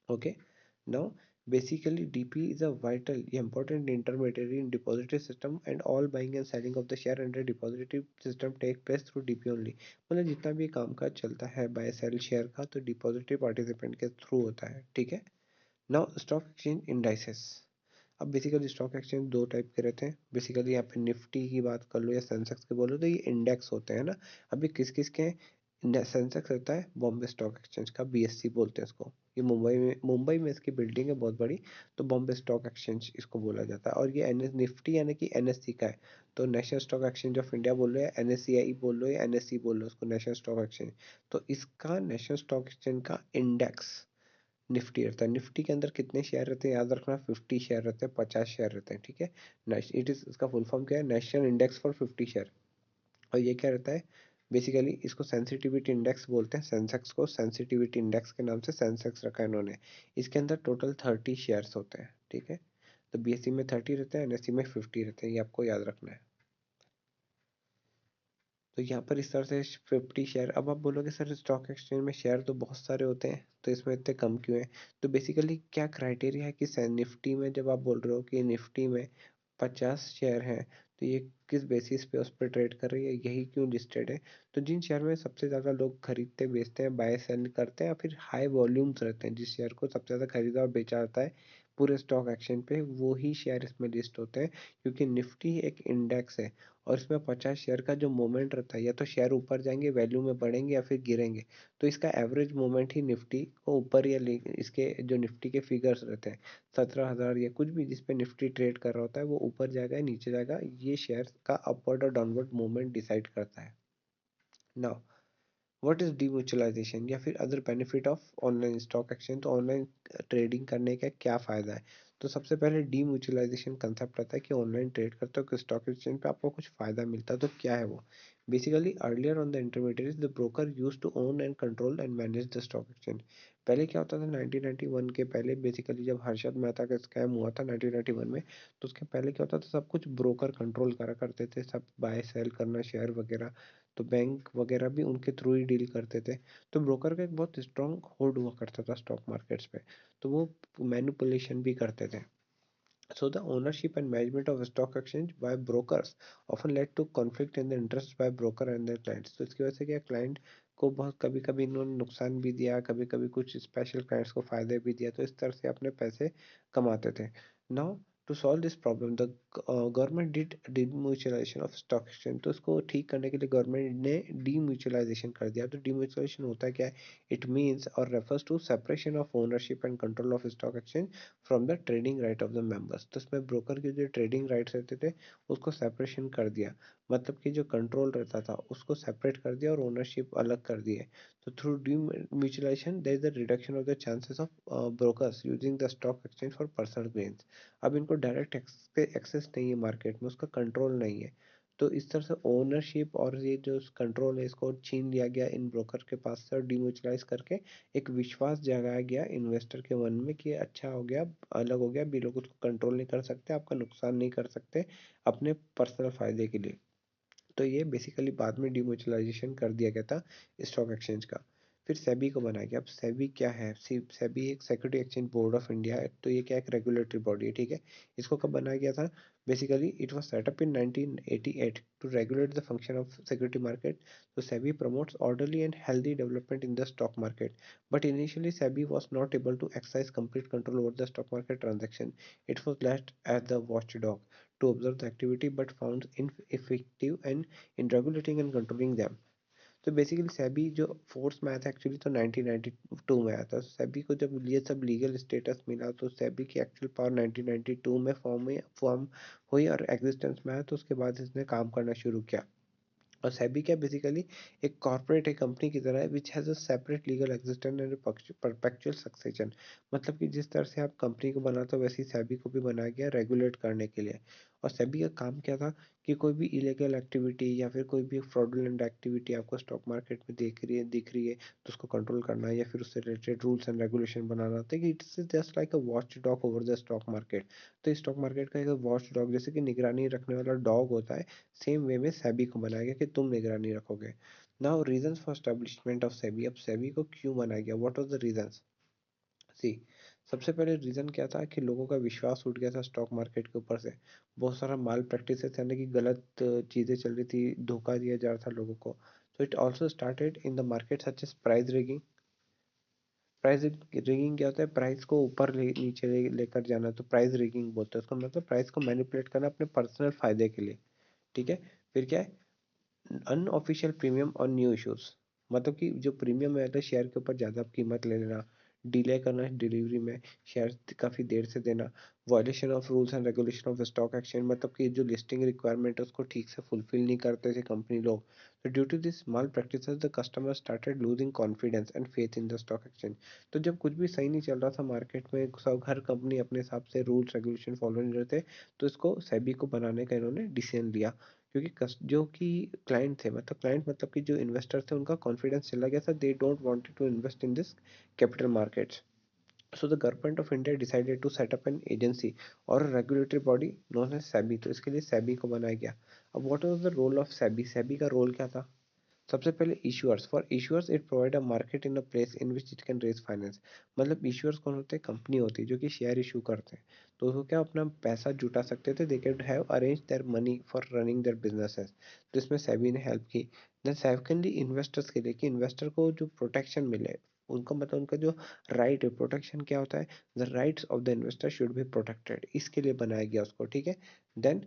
Speaker 1: Okay, now basically DP is a vital important intermediary in depository system, and all buying and selling of the share under depository system take place through DP only। मतलब जितना भी काम काज चलता है बाय सेल शेयर का, तो depository participant के through होता है। ठीक है, नाउ स्टॉक एक्सचेंज इंडाइसेस। अब बेसिकली स्टॉक एक्सचेंज दो टाइप के रहते हैं, बेसिकली यहाँ पे निफ्टी की बात कर लो या सेंसेक्स के बोलो, तो ये इंडेक्स होते हैं ना। अभी किस किस के सेंसेक्स रहता है, बॉम्बे स्टॉक एक्सचेंज का, बीएससी बोलते हैं इसको, ये मुंबई में इसकी बिल्डिंग है बहुत बड़ी, तो बॉम्बे स्टॉक एक्सचेंज इसको बोला जाता है। और ये एन निफ्टी यानी कि एनएससी का है, तो national stock exchange of India बोल लो या एनएससीआई बोल लो या एनएससी बोल लो उसको, नेशनल स्टॉक एक्सचेंज। तो इसका नेशनल स्टॉक एक्सचेंज का इंडेक्स निफ्टी रहता है। निफ्टी के अंदर कितने शेयर रहते हैं याद रखना, 50 शेयर रहते हैं, 50 शेयर रहते हैं। ठीक है, इट इज, इसका फुल फॉर्म क्या है, नेशनल इंडेक्स फॉर 50 शेयर। और ये क्या रहता है, बेसिकली इसको सेंसिटिविटी इंडेक्स बोलते हैं, सेंसेक्स को सेंसिटिविटी इंडेक्स के नाम से सेंसेक्स रखा है इन्होंने। इसके अंदर टोटल 30 शेयर्स होते हैं। ठीक है, तो बीएससी में 30 रहते हैं, एनएससी में 50 रहते हैं, ये आपको याद रखना है। तो यहाँ पर इस तरह से 50 शेयर। अब आप बोलोगे सर स्टॉक एक्सचेंज में शेयर तो बहुत सारे होते हैं, तो इसमें इतने कम क्यों है। तो बेसिकली क्या क्राइटेरिया है कि निफ्टी में जब आप बोल रहे हो कि निफ्टी में 50 शेयर हैं, तो ये किस बेसिस पे उस पर ट्रेड कर रही है, यही क्यों लिस्टेड है। तो जिन शेयर में सबसे ज़्यादा लोग खरीदते बेचते हैं, बाय सेल करते हैं, या फिर हाई वॉल्यूम्स रहते हैं, जिस शेयर को सबसे ज़्यादा खरीदा और बेचा जाता है पूरे स्टॉक एक्सचेंज पे, वो ही शेयर इसमें लिस्ट होते हैं। क्योंकि निफ्टी एक इंडेक्स है, और इसमें 50 शेयर का जो मूवमेंट रहता है, या तो शेयर ऊपर जाएंगे वैल्यू में बढ़ेंगे या फिर गिरेंगे, तो इसका एवरेज मूवमेंट ही निफ्टी को ऊपर या इसके जो निफ्टी के फिगर्स रहते हैं 17,000 या कुछ भी जिस पे निफ्टी ट्रेड कर रहा होता है, वो ऊपर जाएगा या नीचे जाएगा, ये शेयर का अपवर्ड और डाउनवर्ड मूवमेंट डिसाइड करता है। नाउ व्हाट इज डीम्यूचुअलाइजेशन या फिर other benefit of online stock exchange. तो ऑनलाइन ट्रेडिंग करने का क्या फ़ायदा है। तो सबसे पहले डीम्यूचुअलाइजेशन कंसेप्ट रहता है कि ऑनलाइन ट्रेड करते हो कि स्टॉक एक्सचेंज पे आपको कुछ फ़ायदा मिलता है, तो क्या है वो। Basically earlier on the intermediate the broker use to own and control and manage the stock exchange. पहले क्या होता था 1991 के पहले, बेसिकली जब हर्षद मेहता का स्कैम हुआ था 1991 में, तो उसके पहले क्या होता था, सब कुछ ब्रोकर कंट्रोल करा करते थे, सब बाय सेल करना शेयर वगैरह, तो बैंक वगैरह भी उनके थ्रू ही डील करते थे। तो ब्रोकर का एक बहुत स्ट्रॉन्ग होल्ड हुआ करता था स्टॉक मार्केट्स पे, तो वो मैनिपुलेशन भी करते थे। So the ownership and management of stock exchange by brokers often led to conflict in the interest by broker and their clients. तो इसकी वजह से क्या क्लाइंट को बहुत कभी कभी इन्होंने नुकसान भी दिया, कभी कभी कुछ स्पेशल क्लाइंट्स को फायदे भी दिया, तो इस तरह से अपने पैसे कमाते थे. Now to solve this problem the government did demutualisation of stock exchange. तो इसको ठीक करने के लिए गवर्नमेंट ने डीम्यूचुअलाइजेशन कर दिया. तो डीम्यूचुअलाइजेशन होता क्या है? इट मीन्स और refers to separation of ownership and control of stock exchange from the trading right of the members. तो इसमें ब्रोकर के जो ट्रेडिंग राइट्स रहते थे उसको सेपरेशन कर दिया, मतलब कि जो कंट्रोल रहता था उसको सेपरेट कर दिया और ओनरशिप अलग कर दिए. तो through mutualisation there is the reduction of the chances of brokers using the stock exchange for personal gains. अब इनको डायरेक्ट एक्सेस नहीं है मार्केट में, उसका कंट्रोल नहीं है. तो इस तरह से ओनरशिप और ये जो कंट्रोल है इसको छीन लिया गया इन ब्रोकर के पास से, और डिम्यूचुअलाइज करके एक विश्वास जगाया गया इन्वेस्टर के मन में कि अच्छा हो गया, अलग हो गया, भी लोग उसको कंट्रोल नहीं कर सकते, आपका नुकसान नहीं कर सकते अपने पर्सनल फायदे के लिए. तो ये बेसिकली बाद में डिम्यूचुअलाइजेशन कर दिया गया था स्टॉक एक्सचेंज का. फिर सेबी को बनाया गया. अब सेबी क्या है? सेबी एक security exchange board of India है. तो ये क्या एक रेगुलेटरी बॉडी है, ठीक है. इसको कब बनाया गया था? Basically it was set up in 1988 to regulate the function of security market. तो SEBI promotes orderly and healthy development in the stock market. But initially SEBI was not able to exercise complete control over the stock market transaction. It was left as the watchdog to observe the activity but found ineffective and in regulating and controlling them. तो basically SEBI जो force में आया था actually तो 1992 में आया था. सेबी को जब ये सब लीगल स्टेटस मिला तो सेबी की एक्चुअल पावर 1992 में फॉर्म हुई और एग्जिस्टेंस में आया. तो उसके बाद इसने काम करना शुरू किया. और सेबी क्या बेसिकली एक कॉर्पोरेट एक कंपनी की तरह है which has a separate legal existence and perpetual succession. मतलब कि जिस तरह से आप कंपनी को बनाते हो वैसे ही सेबी को भी बनाया गया रेगुलेट करने के लिए. और सेबी का काम क्या था कि कोई भी इलीगल एक्टिविटी या फिर कोई भी फ्रॉडुलेंट एक्टिविटी आपको स्टॉक मार्केट में दिख रही है तो उसको कंट्रोल करना है या फिर उससे रिलेटेड रूल्स एंड रेगुलेशन बनाना था कि it's just like a watch dog over the stock market. तो स्टॉक मार्केट का एक वॉच डॉग जैसे कि निगरानी रखने वाला डॉग होता है, सेम वे में सेबी को बनाया गया कि तुम निगरानी रखोगे. Now reasons for establishment of SEBI. अब सेबी को क्यों बनाया गया? What was the reasons? See, सबसे पहले रीजन क्या था कि लोगों का विश्वास उठ गया था स्टॉक मार्केट के ऊपर से. बहुत सारा माल प्रैक्टिसेस यानी कि गलत चीजें चल रही थी, धोखा दिया जा रहा था लोगों को. तो it also started in the market such as price rigging. Price rigging क्या होता है? प्राइस को ऊपर नीचे लेकर जाना, तो प्राइस रिगिंग बोलते हैं उसको. मतलब प्राइस को मैनिपुलेट करना अपने पर्सनल फायदे के लिए, ठीक है. फिर क्या है? अनऑफिशियल प्रीमियम और न्यू इश्यूज. मतलब कि जो प्रीमियम है तो शेयर के ऊपर ज़्यादा कीमत ले लेना, डिले करना डिलीवरी में, शेयर काफ़ी देर से देना, violation of rules and regulation of stock exchange. मतलब कि जो लिस्टिंग रिक्वायरमेंट है उसको ठीक से फुलफिल नहीं करते थे कंपनी लोग. तो due to this small practices the customer started losing confidence and faith in the stock exchange. तो जब कुछ भी सही नहीं चल रहा था मार्केट में, सब हर कंपनी अपने हिसाब से रूल्स रेगुलेशन फॉलो नहीं रहते, तो इसको सेबी को बनाने का इन्होंने डिसीजन लिया. क्योंकि जो कि क्लाइंट थे, मतलब क्लाइंट मतलब कि जो इन्वेस्टर थे उनका कॉन्फिडेंस चला गया था. They don't wanted to invest in this capital markets. So the government of India decided to set up an agency और regulatory body known as SEBI. तो इसके लिए SEBI को बनाया गया. अब what was the role of SEBI? SEBI का role क्या था? सबसे पहले issuers. For issuers it provide a market in a place in which it can raise finance. मतलब इशूअर्स कौन होते हैं? कंपनी होती है जो कि शेयर इशू करते हैं. तो वो क्या अपना पैसा जुटा सकते थे. They can have arrange their money for running their businesses. तो इसमें सेबी ने हेल्प की. देन सेकंडली इन्वेस्टर्स के लिए कि इन्वेस्टर को जो प्रोटेक्शन मिले, उनको मतलब उनका जो राइट है, प्रोटेक्शन क्या होता है? The rights of the investor should be protected, इसके लिए बनाया गया उसको, ठीक है. Then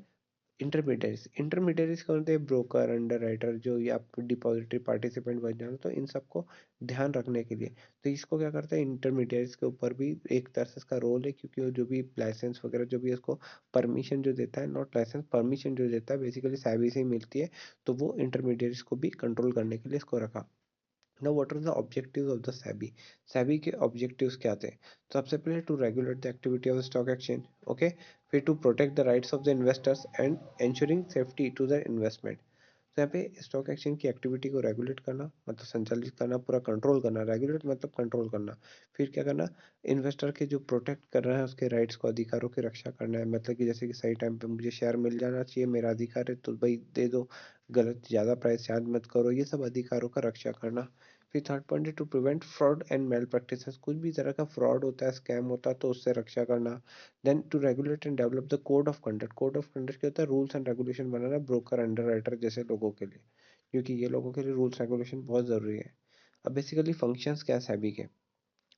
Speaker 1: intermediaries. इंटरमीडियरीज कौन होते हैं? ब्रोकर, अंडर राइटर, जो ये आप डिपॉजिटरी पार्टिसिपेंट बन जाना, तो इन सबको ध्यान रखने के लिए. तो इसको क्या करता है? इंटरमीडियरीज के ऊपर भी एक तरह से इसका रोल है, क्योंकि वो जो भी लाइसेंस वगैरह जो भी इसको परमिशन जो देता है, नॉट लाइसेंस, परमिशन जो देता है बेसिकली सेबी से ही मिलती है. तो वो इंटरमीडियरीज को भी कंट्रोल करने के लिए इसको रखा. Now what are the objectives of the SEBI? SEBI के objectives क्या थे? तो सबसे पहले to regulate the activity of the stock exchange, okay. फिर to protect the rights of the investors and ensuring safety to their investment. तो यहाँ पे स्टॉक एक्सचेंज की एक्टिविटी को रेगुलेट करना मतलब संचालित करना, पूरा कंट्रोल करना. रेगुलेट मतलब कंट्रोल करना. फिर क्या करना? इन्वेस्टर के जो प्रोटेक्ट कर रहा है उसके राइट्स को, अधिकारों की रक्षा करना है. मतलब कि जैसे कि सही टाइम पे मुझे शेयर मिल जाना चाहिए, मेरा अधिकार है तो भाई दे दो, गलत ज़्यादा प्राइस चार्ज मत करो, ये सब अधिकारों का रक्षा करना. फिर थर्ड पॉइंट है to prevent fraud and malpractices, कुछ भी तरह का फ्रॉड होता है, स्कैम होता है तो उससे रक्षा करना। Then to regulate and develop the code of conduct, code of conduct क्या होता है, रूल्स एंड रेगुलेशन बनाना ब्रोकर अंडर राइटर जैसे लोगों के लिए, क्योंकि ये लोगों के लिए रूल्स रेगुलेशन बहुत ज़रूरी है। अब बेसिकली फंक्शंस क्या है सेबी के,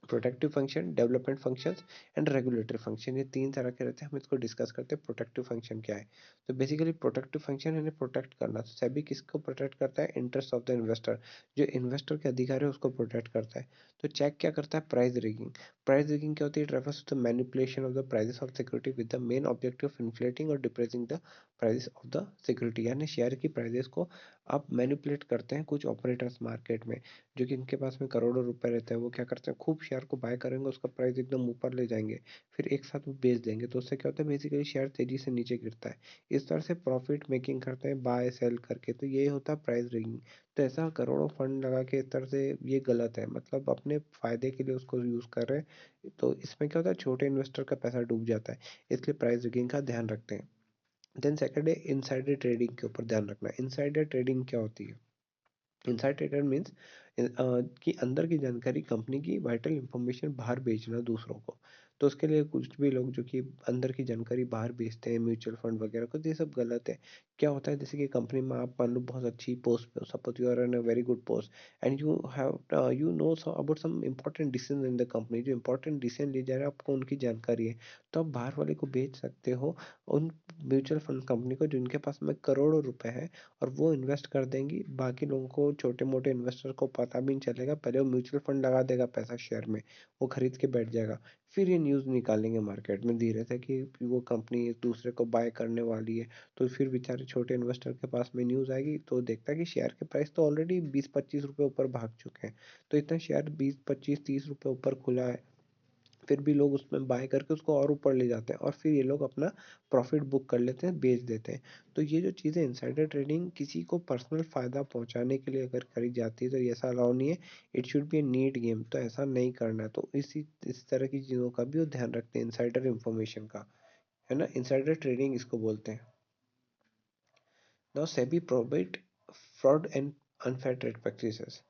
Speaker 1: protective function, development functions and regulatory function, ये तीन तरह के रहते हैं। हम इसको डिस्कस करते हैं प्रोटेक्टिव फंक्शन क्या है। तो बेसिकली प्रोटेक्टिव फंक्शन है प्रोटेक्ट करना, तो सेबी किसको प्रोटेक्ट करता है, इंटरेस्ट ऑफ द इन्वेस्टर, जो इन्वेस्टर के अधिकार है उसको प्रोटेक्ट करता है। तो चेक क्या करता है, प्राइस रिगिंग, प्राइस रिगिंग क्या होती है, it refers to the manipulation of the prices of security with the main objective of inflating or depressing the price of the security, यानी शेयर की प्राइसेस को आप मैनिपुलेट करते हैं कुछ ऑपरेटर्स मार्केट में, जो कि इनके पास में करोड़ों रुपए रहते हैं, वो क्या करते हैं, खूब शेयर को बाय करेंगे, उसका प्राइस एकदम ऊपर ले जाएंगे, फिर एक साथ वो बेच देंगे, तो उससे क्या होता है, बेसिकली शेयर तेजी से नीचे गिरता है। इस तरह से प्रॉफिट मेकिंग करते हैं बाय सेल करके, तो ये होता है प्राइस रिगिंग। तो ऐसा करोड़ों फंड लगा के इस तरह से ये गलत है, मतलब अपने फायदे के लिए उसको यूज कर रहे हैं, तो इसमें क्या होता है, छोटे इन्वेस्टर का पैसा डूब जाता है, इसलिए प्राइस रिगिंग का ध्यान रखते हैं। देन सेकंड है इनसाइडर ट्रेडिंग के ऊपर ध्यान रखना। इनसाइडर ट्रेडिंग क्या होती है, इनसाइड ट्रेडर मीन्स कि अंदर की जानकारी, कंपनी की वाइटल इंफॉर्मेशन बाहर बेचना दूसरों को। तो उसके लिए कुछ भी लोग जो कि अंदर की जानकारी बाहर बेचते हैं, म्यूचुअल फंड वगैरह को, तो ये सब गलत है। क्या होता है, जैसे कि कंपनी में आप मान लो बहुत अच्छी पोस्ट पे हो, suppose you are in a very good post and you have you know about some important decision in the company, जो इंपॉर्टेंट डिसीजन ले जा रहे हैं आपको उनकी जानकारी है, तो आप बाहर वाले को बेच सकते हो उन म्यूचुअल फंड कंपनी को जिनके पास में करोड़ों रुपए है, और वो इन्वेस्ट कर देंगी, बाकी लोगों को, छोटे मोटे इन्वेस्टर को पता भी नहीं चलेगा, पहले वो म्यूचुअल फंड लगा देगा पैसा शेयर में, वो खरीद के बैठ जाएगा, फिर ये न्यूज़ निकालेंगे मार्केट में धीरे से कि वो कंपनी एक दूसरे को बाय करने वाली है, तो फिर बेचारे छोटे इन्वेस्टर के पास में न्यूज़ आएगी, तो देखता है कि शेयर के प्राइस तो ऑलरेडी 20-25 रुपये ऊपर भाग चुके हैं, तो इतना शेयर 20-25-30 रुपये ऊपर खुला है, फिर भी लोग उसमें बाय करके उसको और ऊपर ले जाते हैं, और फिर ये लोग अपना प्रॉफिट बुक कर लेते हैं, बेच देते हैं। तो ये जो चीज़ें इनसाइडर ट्रेडिंग किसी को पर्सनल फ़ायदा पहुँचाने के लिए अगर करी जाती है तो ये ऐसा अलाउ नहीं है, it should be a neat game, तो ऐसा नहीं करना है। तो इस तरह की चीज़ों का भी वो ध्यान रखते हैं इनसाइडर इन्फॉर्मेशन का, है ना, इनसाइडर ट्रेडिंग इसको बोलते हैं। Now SEBI prohibit fraud and unfair trade practices,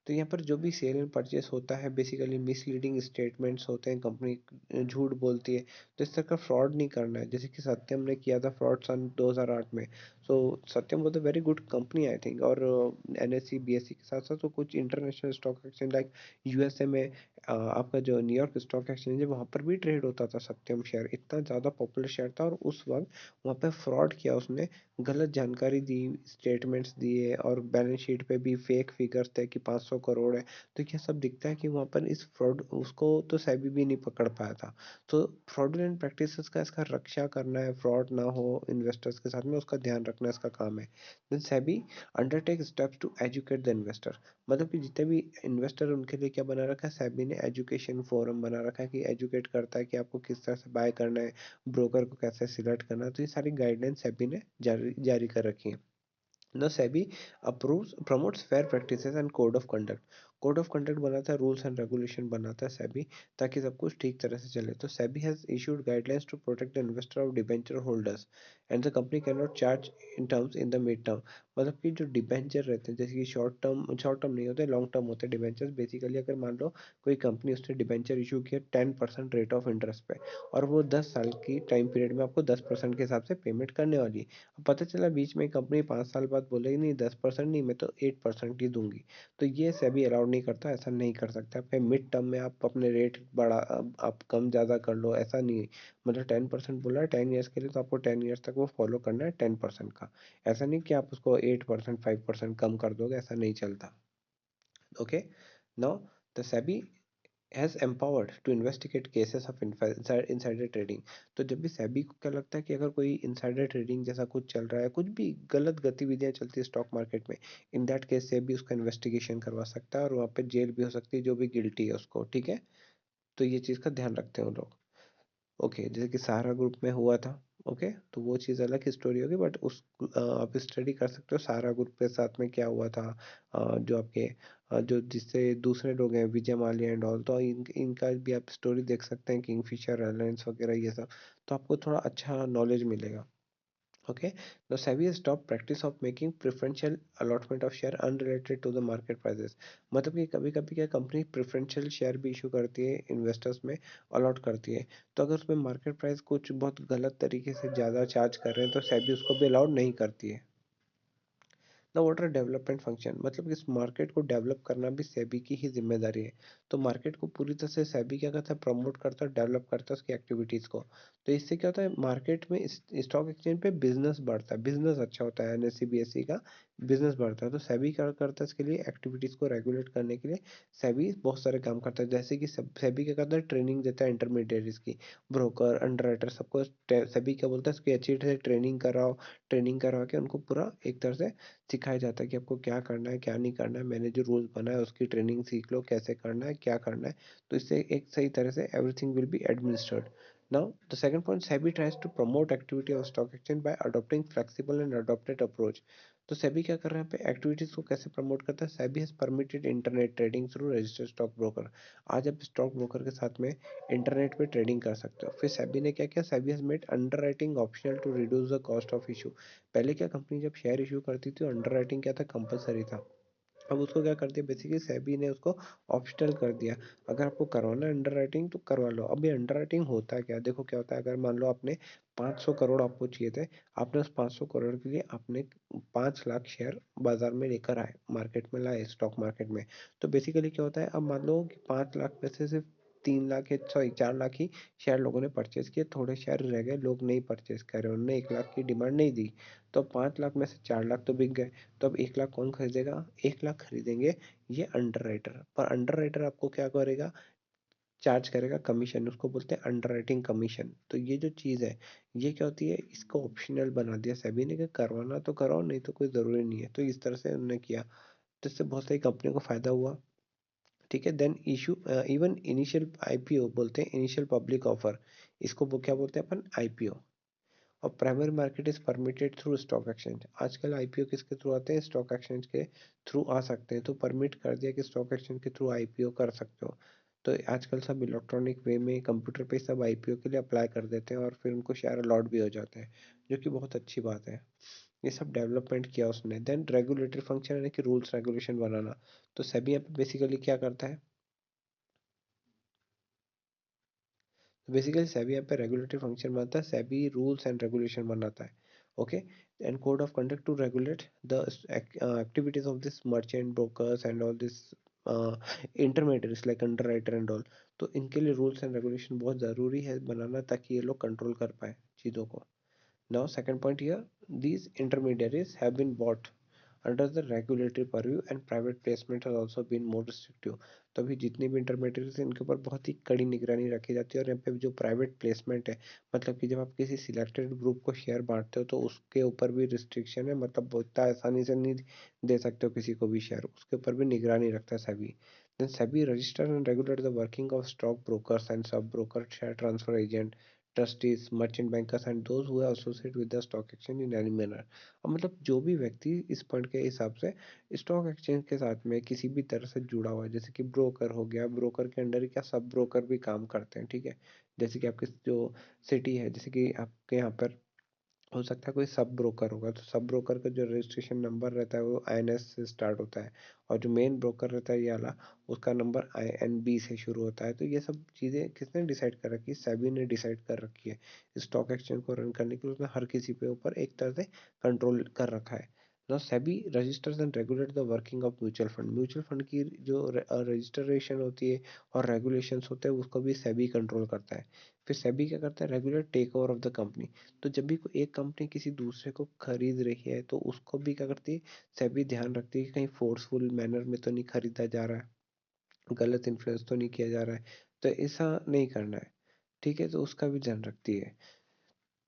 Speaker 1: तो यहाँ पर जो भी सेल एंड परचेस होता है बेसिकली मिसलीडिंग स्टेटमेंट्स होते हैं, कंपनी झूठ बोलती है, तो इस तरह का फ्रॉड नहीं करना है, जैसे कि सत्यम ने किया था फ्रॉड सन 2008 में। So Satyam was a very good company I think, और एनएससी बीएससी के साथ साथ तो कुछ international stock exchange like USA में आपका जो न्यूयॉर्क स्टॉक एक्सचेंज है वहाँ पर भी ट्रेड होता था सत्यम शेयर, इतना ज़्यादा पॉपुलर शेयर था, और उस वक्त वहाँ पे फ्रॉड किया उसने, गलत जानकारी दी, स्टेटमेंट्स दिए, और बैलेंस शीट पे भी फेक फिगर्स थे कि 500 करोड़ है, तो क्या सब दिखता है कि वहाँ पर इस फ्रॉड उसको तो सेबी भी नहीं पकड़ पाया था। तो फ्रॉडुलेंट प्रैक्टिसेस का इसका रक्षा करना है, फ्रॉड ना हो इन्वेस्टर्स के साथ में, उसका ध्यान रखना इसका काम है। Then SEBI undertake steps to educate the investor, मतलब कि जितने भी इन्वेस्टर उनके लिए क्या बना रखा है, सेबी ने एजुकेशन फोरम बना रखा है कि एजुकेट करता है कि आपको किस तरह से बाय करना है, ब्रोकर को कैसे सिलेक्ट करना है, तो ये सारी गाइडलाइंस सेबी ने जारी जारी कर रखी है। The SEBI approves promotes fair practices and code of conduct, code of conduct बनाता है, रूल्स एंड रेगुलेशन बनाता है सेबी, ताकि सब कुछ ठीक तरह से चले। तो SEBI has issued guidelines to protect the investor of debenture holders and the company can not charge in terms in the mid term, मतलब कि जो डिबेंचर रहते हैं, जैसे कि शॉर्ट टर्म नहीं होते, लॉन्ग टर्म होते हैं डिबेंचर्स, बेसिकली अगर मान लो कोई कंपनी उसने डिबेंचर इशू किया 10% रेट ऑफ इंटरेस्ट पे, और वो 10 साल की टाइम पीरियड में आपको 10% के हिसाब से पेमेंट करने वाली है, पता चला बीच में कंपनी 5 साल बाद बोलेगी नहीं 10% नहीं, मैं तो 8% ही दूंगी, तो ये सेबी अलाउड नहीं करता, ऐसा नहीं कर सकते। आपके मिड टर्म में आप अपने रेट बढ़ा, आप कम ज़्यादा कर लो, ऐसा नहीं है। मतलब 10% बोला है 10 ईयर्स के लिए, तो आपको 10 ईयर्स तक वो फॉलो करना है 10% का, ऐसा नहीं कि आप उसको 8% 5% कम कर दोगे, ऐसा नहीं चलता। Okay, now the SEBI has empowered to investigate cases of insider trading, तो जब भी सेबी को क्या लगता है कि अगर कोई इनसाइडर ट्रेडिंग जैसा कुछ चल रहा है, कुछ भी गलत गतिविधियां चलती है स्टॉक मार्केट में, इन दैट केस सेबी उसका इन्वेस्टिगेशन करवा सकता है, और वहाँ पे जेल भी हो सकती है जो भी गिल्टी है उसको, ठीक है। तो ये चीज़ का ध्यान रखते हैं वो लोग। ओके, जैसे कि सहारा ग्रुप में हुआ था। ओके, तो वो चीज़ अलग स्टोरी होगी, बट उस आप स्टडी कर सकते हो सहारा ग्रुप के साथ में क्या हुआ था, जो आपके जो जिससे दूसरे लोग हैं विजय माल्या एंड ऑल, तो इनका भी आप स्टोरी देख सकते हैं, किंगफिशर एयरलाइंस वगैरह ये सब, तो आपको थोड़ा अच्छा नॉलेज मिलेगा। Okay, now SEBI has stopped practice of making preferential allotment of share unrelated to the market prices. मतलब कि कभी कभी क्या कंपनी प्रेफरेंशियल शेयर भी इशू करती है इन्वेस्टर्स में, अलॉट करती है, तो अगर उसमें मार्केट प्राइस कुछ बहुत गलत तरीके से ज़्यादा चार्ज कर रहे हैं तो सेबी उसको भी अलाउड नहीं करती है। द वाटर डेवलपमेंट फंक्शन मतलब कि इस मार्केट को डेवलप करना भी सेबी की ही जिम्मेदारी है। तो मार्केट को पूरी तरह से सेबी क्या करता है, प्रमोट करता है, डेवलप करता है उसकी एक्टिविटीज़ को। तो इससे क्या होता है, मार्केट में स्टॉक एक्सचेंज पे बिजनेस बढ़ता है, बिजनेस अच्छा होता है, एनएससी बीएससी का बिजनेस बढ़ता है। तो सेबी क्या करता है, इसके लिए एक्टिविटीज़ को रेगुलेट करने के लिए सेबी बहुत सारे काम करता है। जैसे कि सेबी क्या करता है, ट्रेनिंग देता है इंटरमीडिएरीज की, ब्रोकर, अंडरराइटर सबको। सेबी क्या बोलता है, इसकी अच्छी तरह से ट्रेनिंग कराओ, ट्रेनिंग करवा के उनको पूरा एक तरह से सिखाया जाता है कि आपको क्या करना है, क्या नहीं करना है। मैंने जो रूल्स बनाया है उसकी ट्रेनिंग सीख लो, कैसे करना है, क्या करना है। तो इससे एक सही तरह से everything will be administered. Now the second point, SEBI tries to promote activity of stock exchange by adopting flexible and adopted approach. तो सेबी क्या कर रहा है, पे एक्टिविटीज को कैसे प्रमोट करता है। SEBI has permitted internet trading through registered stock broker. आज आप स्टॉक ब्रोकर के साथ में इंटरनेट पे ट्रेडिंग कर सकते हो। फिर सेबी ने क्या किया, SEBI has made underwriting optional to reduce the cost of issue. पहले क्या, कंपनी जब शेयर इशू करती थी अंडरराइटिंग क्या था, कंपलसरी था। अब उसको क्या कर दिया, बेसिकली सेबी ने उसको ऑप्शनल कर दिया। अगर आपको करवाना है अंडरराइटिंग तो करवा लो। अब ये अंडरराइटिंग होता है क्या, देखो क्या होता है, अगर मान लो आपने 500 करोड़ आपको चाहिए थे, आपने उस 500 करोड़ के लिए आपने 5 लाख शेयर बाजार में लेकर आए, मार्केट में लाए, स्टॉक मार्केट में। तो बेसिकली क्या होता है, अब मान लो कि 5 लाख में से सिर्फ 3 लाख या सॉरी 4 लाख ही शेयर लोगों ने परचेज किए, थोड़े शेयर रह गए, लोग नहीं परचेज कर रहे, उन्होंने 1 लाख की डिमांड नहीं दी। तो 5 लाख में से 4 लाख तो बिक गए। तो अब 1 लाख कौन खरीदेगा, 1 लाख खरीदेंगे ये अंडरराइटर। पर अंडरराइटर आपको क्या करेगा, चार्ज करेगा कमीशन, उसको बोलते हैं अंडरराइटिंग कमीशन। तो ये जो चीज़ है, ये क्या होती है, इसको ऑप्शनल बना दिया सेबी ने कि करवाना तो कराओ, नहीं तो कोई ज़रूरी नहीं है। तो इस तरह से उन्होंने किया, तो इससे बहुत सारी कंपनियों को फायदा हुआ। ठीक है, then issue even initial IPO बोलते हैं, इनिशियल पब्लिक ऑफर, इसको वो क्या बोलते हैं अपन, आईपीओ। और primary market is permitted through stock exchange. आजकल आईपीओ किसके थ्रू आते हैं, स्टॉक एक्सचेंज के थ्रू आ सकते हैं। तो परमिट कर दिया कि स्टॉक एक्सचेंज के थ्रू आईपीओ कर सकते हो। तो आजकल सब इलेक्ट्रॉनिक वे में कंप्यूटर पे सब आईपीओ के लिए अप्लाई कर देते हैं और फिर उनको शेयर अलॉट भी हो जाते हैं, जो कि बहुत अच्छी बात है। ये सब डेवलपमेंट किया उसने। देन रेगुलेटरी फंक्शन यानी कि रूल्स रेगुलेशन बनाना। तो सेबी यहाँ पे बेसिकली क्या करता है, बेसिकली सेबी यहाँ पे रेगुलेटरी फंक्शन बनाता है, सेबी रूल्स एंड रेगुलेशन बनाता है। Okay, and code of conduct to regulate the activities of this merchant brokers and all this intermediaries like underwriter and all. तो इनके लिए रूल्स एंड रेगुलेशन बहुत ज़रूरी है बनाना, ताकि ये लोग कंट्रोल कर पाए चीज़ों को। Now, second point here, these intermediaries have been bought under the regulatory purview and private placement has also been more restrictive। तो अभी जितनी भी इंटरमीडिएट हैं इनके ऊपर बहुत ही कड़ी निगरानी रखी जाती है। और यहाँ पे जो प्राइवेट प्लेसमेंट है, मतलब कि जब आप किसी सिलेक्टेड ग्रुप को शेयर बांटते हो तो उसके ऊपर भी रिस्ट्रिक्शन है, मतलब बहुत आसानी से नहीं दे सकते हो किसी को भी शेयर, उसके ऊपर भी निगरानी रखता है SEBI. Then SEBI register and regulate the working of stock brokers and sub-broker, share transfer agent, trustees, merchant bankers and those who are associated with the stock exchange in any manner। अब मतलब जो भी व्यक्ति इस पॉइंट के हिसाब से stock exchange के साथ में किसी भी तरह से जुड़ा हुआ है, जैसे कि ब्रोकर हो गया, ब्रोकर के अंडर ही क्या सब ब्रोकर भी काम करते हैं। ठीक है, जैसे कि आपकी जो सिटी है, जैसे कि आपके यहाँ पर हो सकता है कोई सब ब्रोकर होगा, तो सब ब्रोकर का जो रजिस्ट्रेशन नंबर रहता है वो INS से स्टार्ट होता है। और जो मेन ब्रोकर रहता है ये वाला, उसका नंबर INB से शुरू होता है। तो ये सब चीज़ें किसने डिसाइड कर रखी है, सेबी ने डिसाइड कर रखी है। स्टॉक एक्सचेंज को रन करने के लिए उसने हर किसी पे ऊपर एक तरह से कंट्रोल कर रखा है। Now SEBI registers and regulate the working of mutual fund. Mutual fund की जो रजिस्ट्रेशन होती है और रेगुलेशंस होते हैं, उसको भी सेबी कंट्रोल करता है। फिर सेबी क्या करता है, regulate take over of the company. तो जब भी कोई एक कंपनी किसी दूसरे को खरीद रही है तो उसको भी क्या करती है, सेबी ध्यान रखती है कि कहीं फोर्सफुल मैनर में तो नहीं खरीदा जा रहा है, गलत इन्फ्लुएंस तो नहीं किया जा रहा है, तो ऐसा नहीं करना है। ठीक है, तो उसका भी ध्यान रखती है।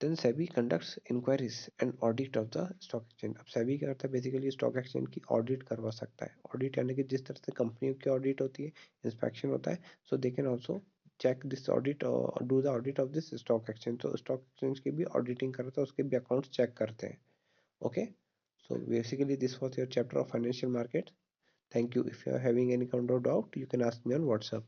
Speaker 1: Then SEBI conducts inquiries and audit of the stock exchange. अब सेबी क्या करता है, बेसिकली स्टॉक एक्सचेंज की ऑडिट करवा सकता है। ऑडिट यानी कि जिस तरह से कंपनियों की ऑडिट होती है, इंस्पेक्शन होता है, so they can also check this audit or do the audit of this stock exchange. तो स्टॉक एक्सचेंज की भी ऑडिटिंग करता है, उसके भी अकाउंट्स चेक करते हैं। Okay, so basically this was your chapter of financial market. Thank you. If you are having any kind of doubt, you can ask me on WhatsApp.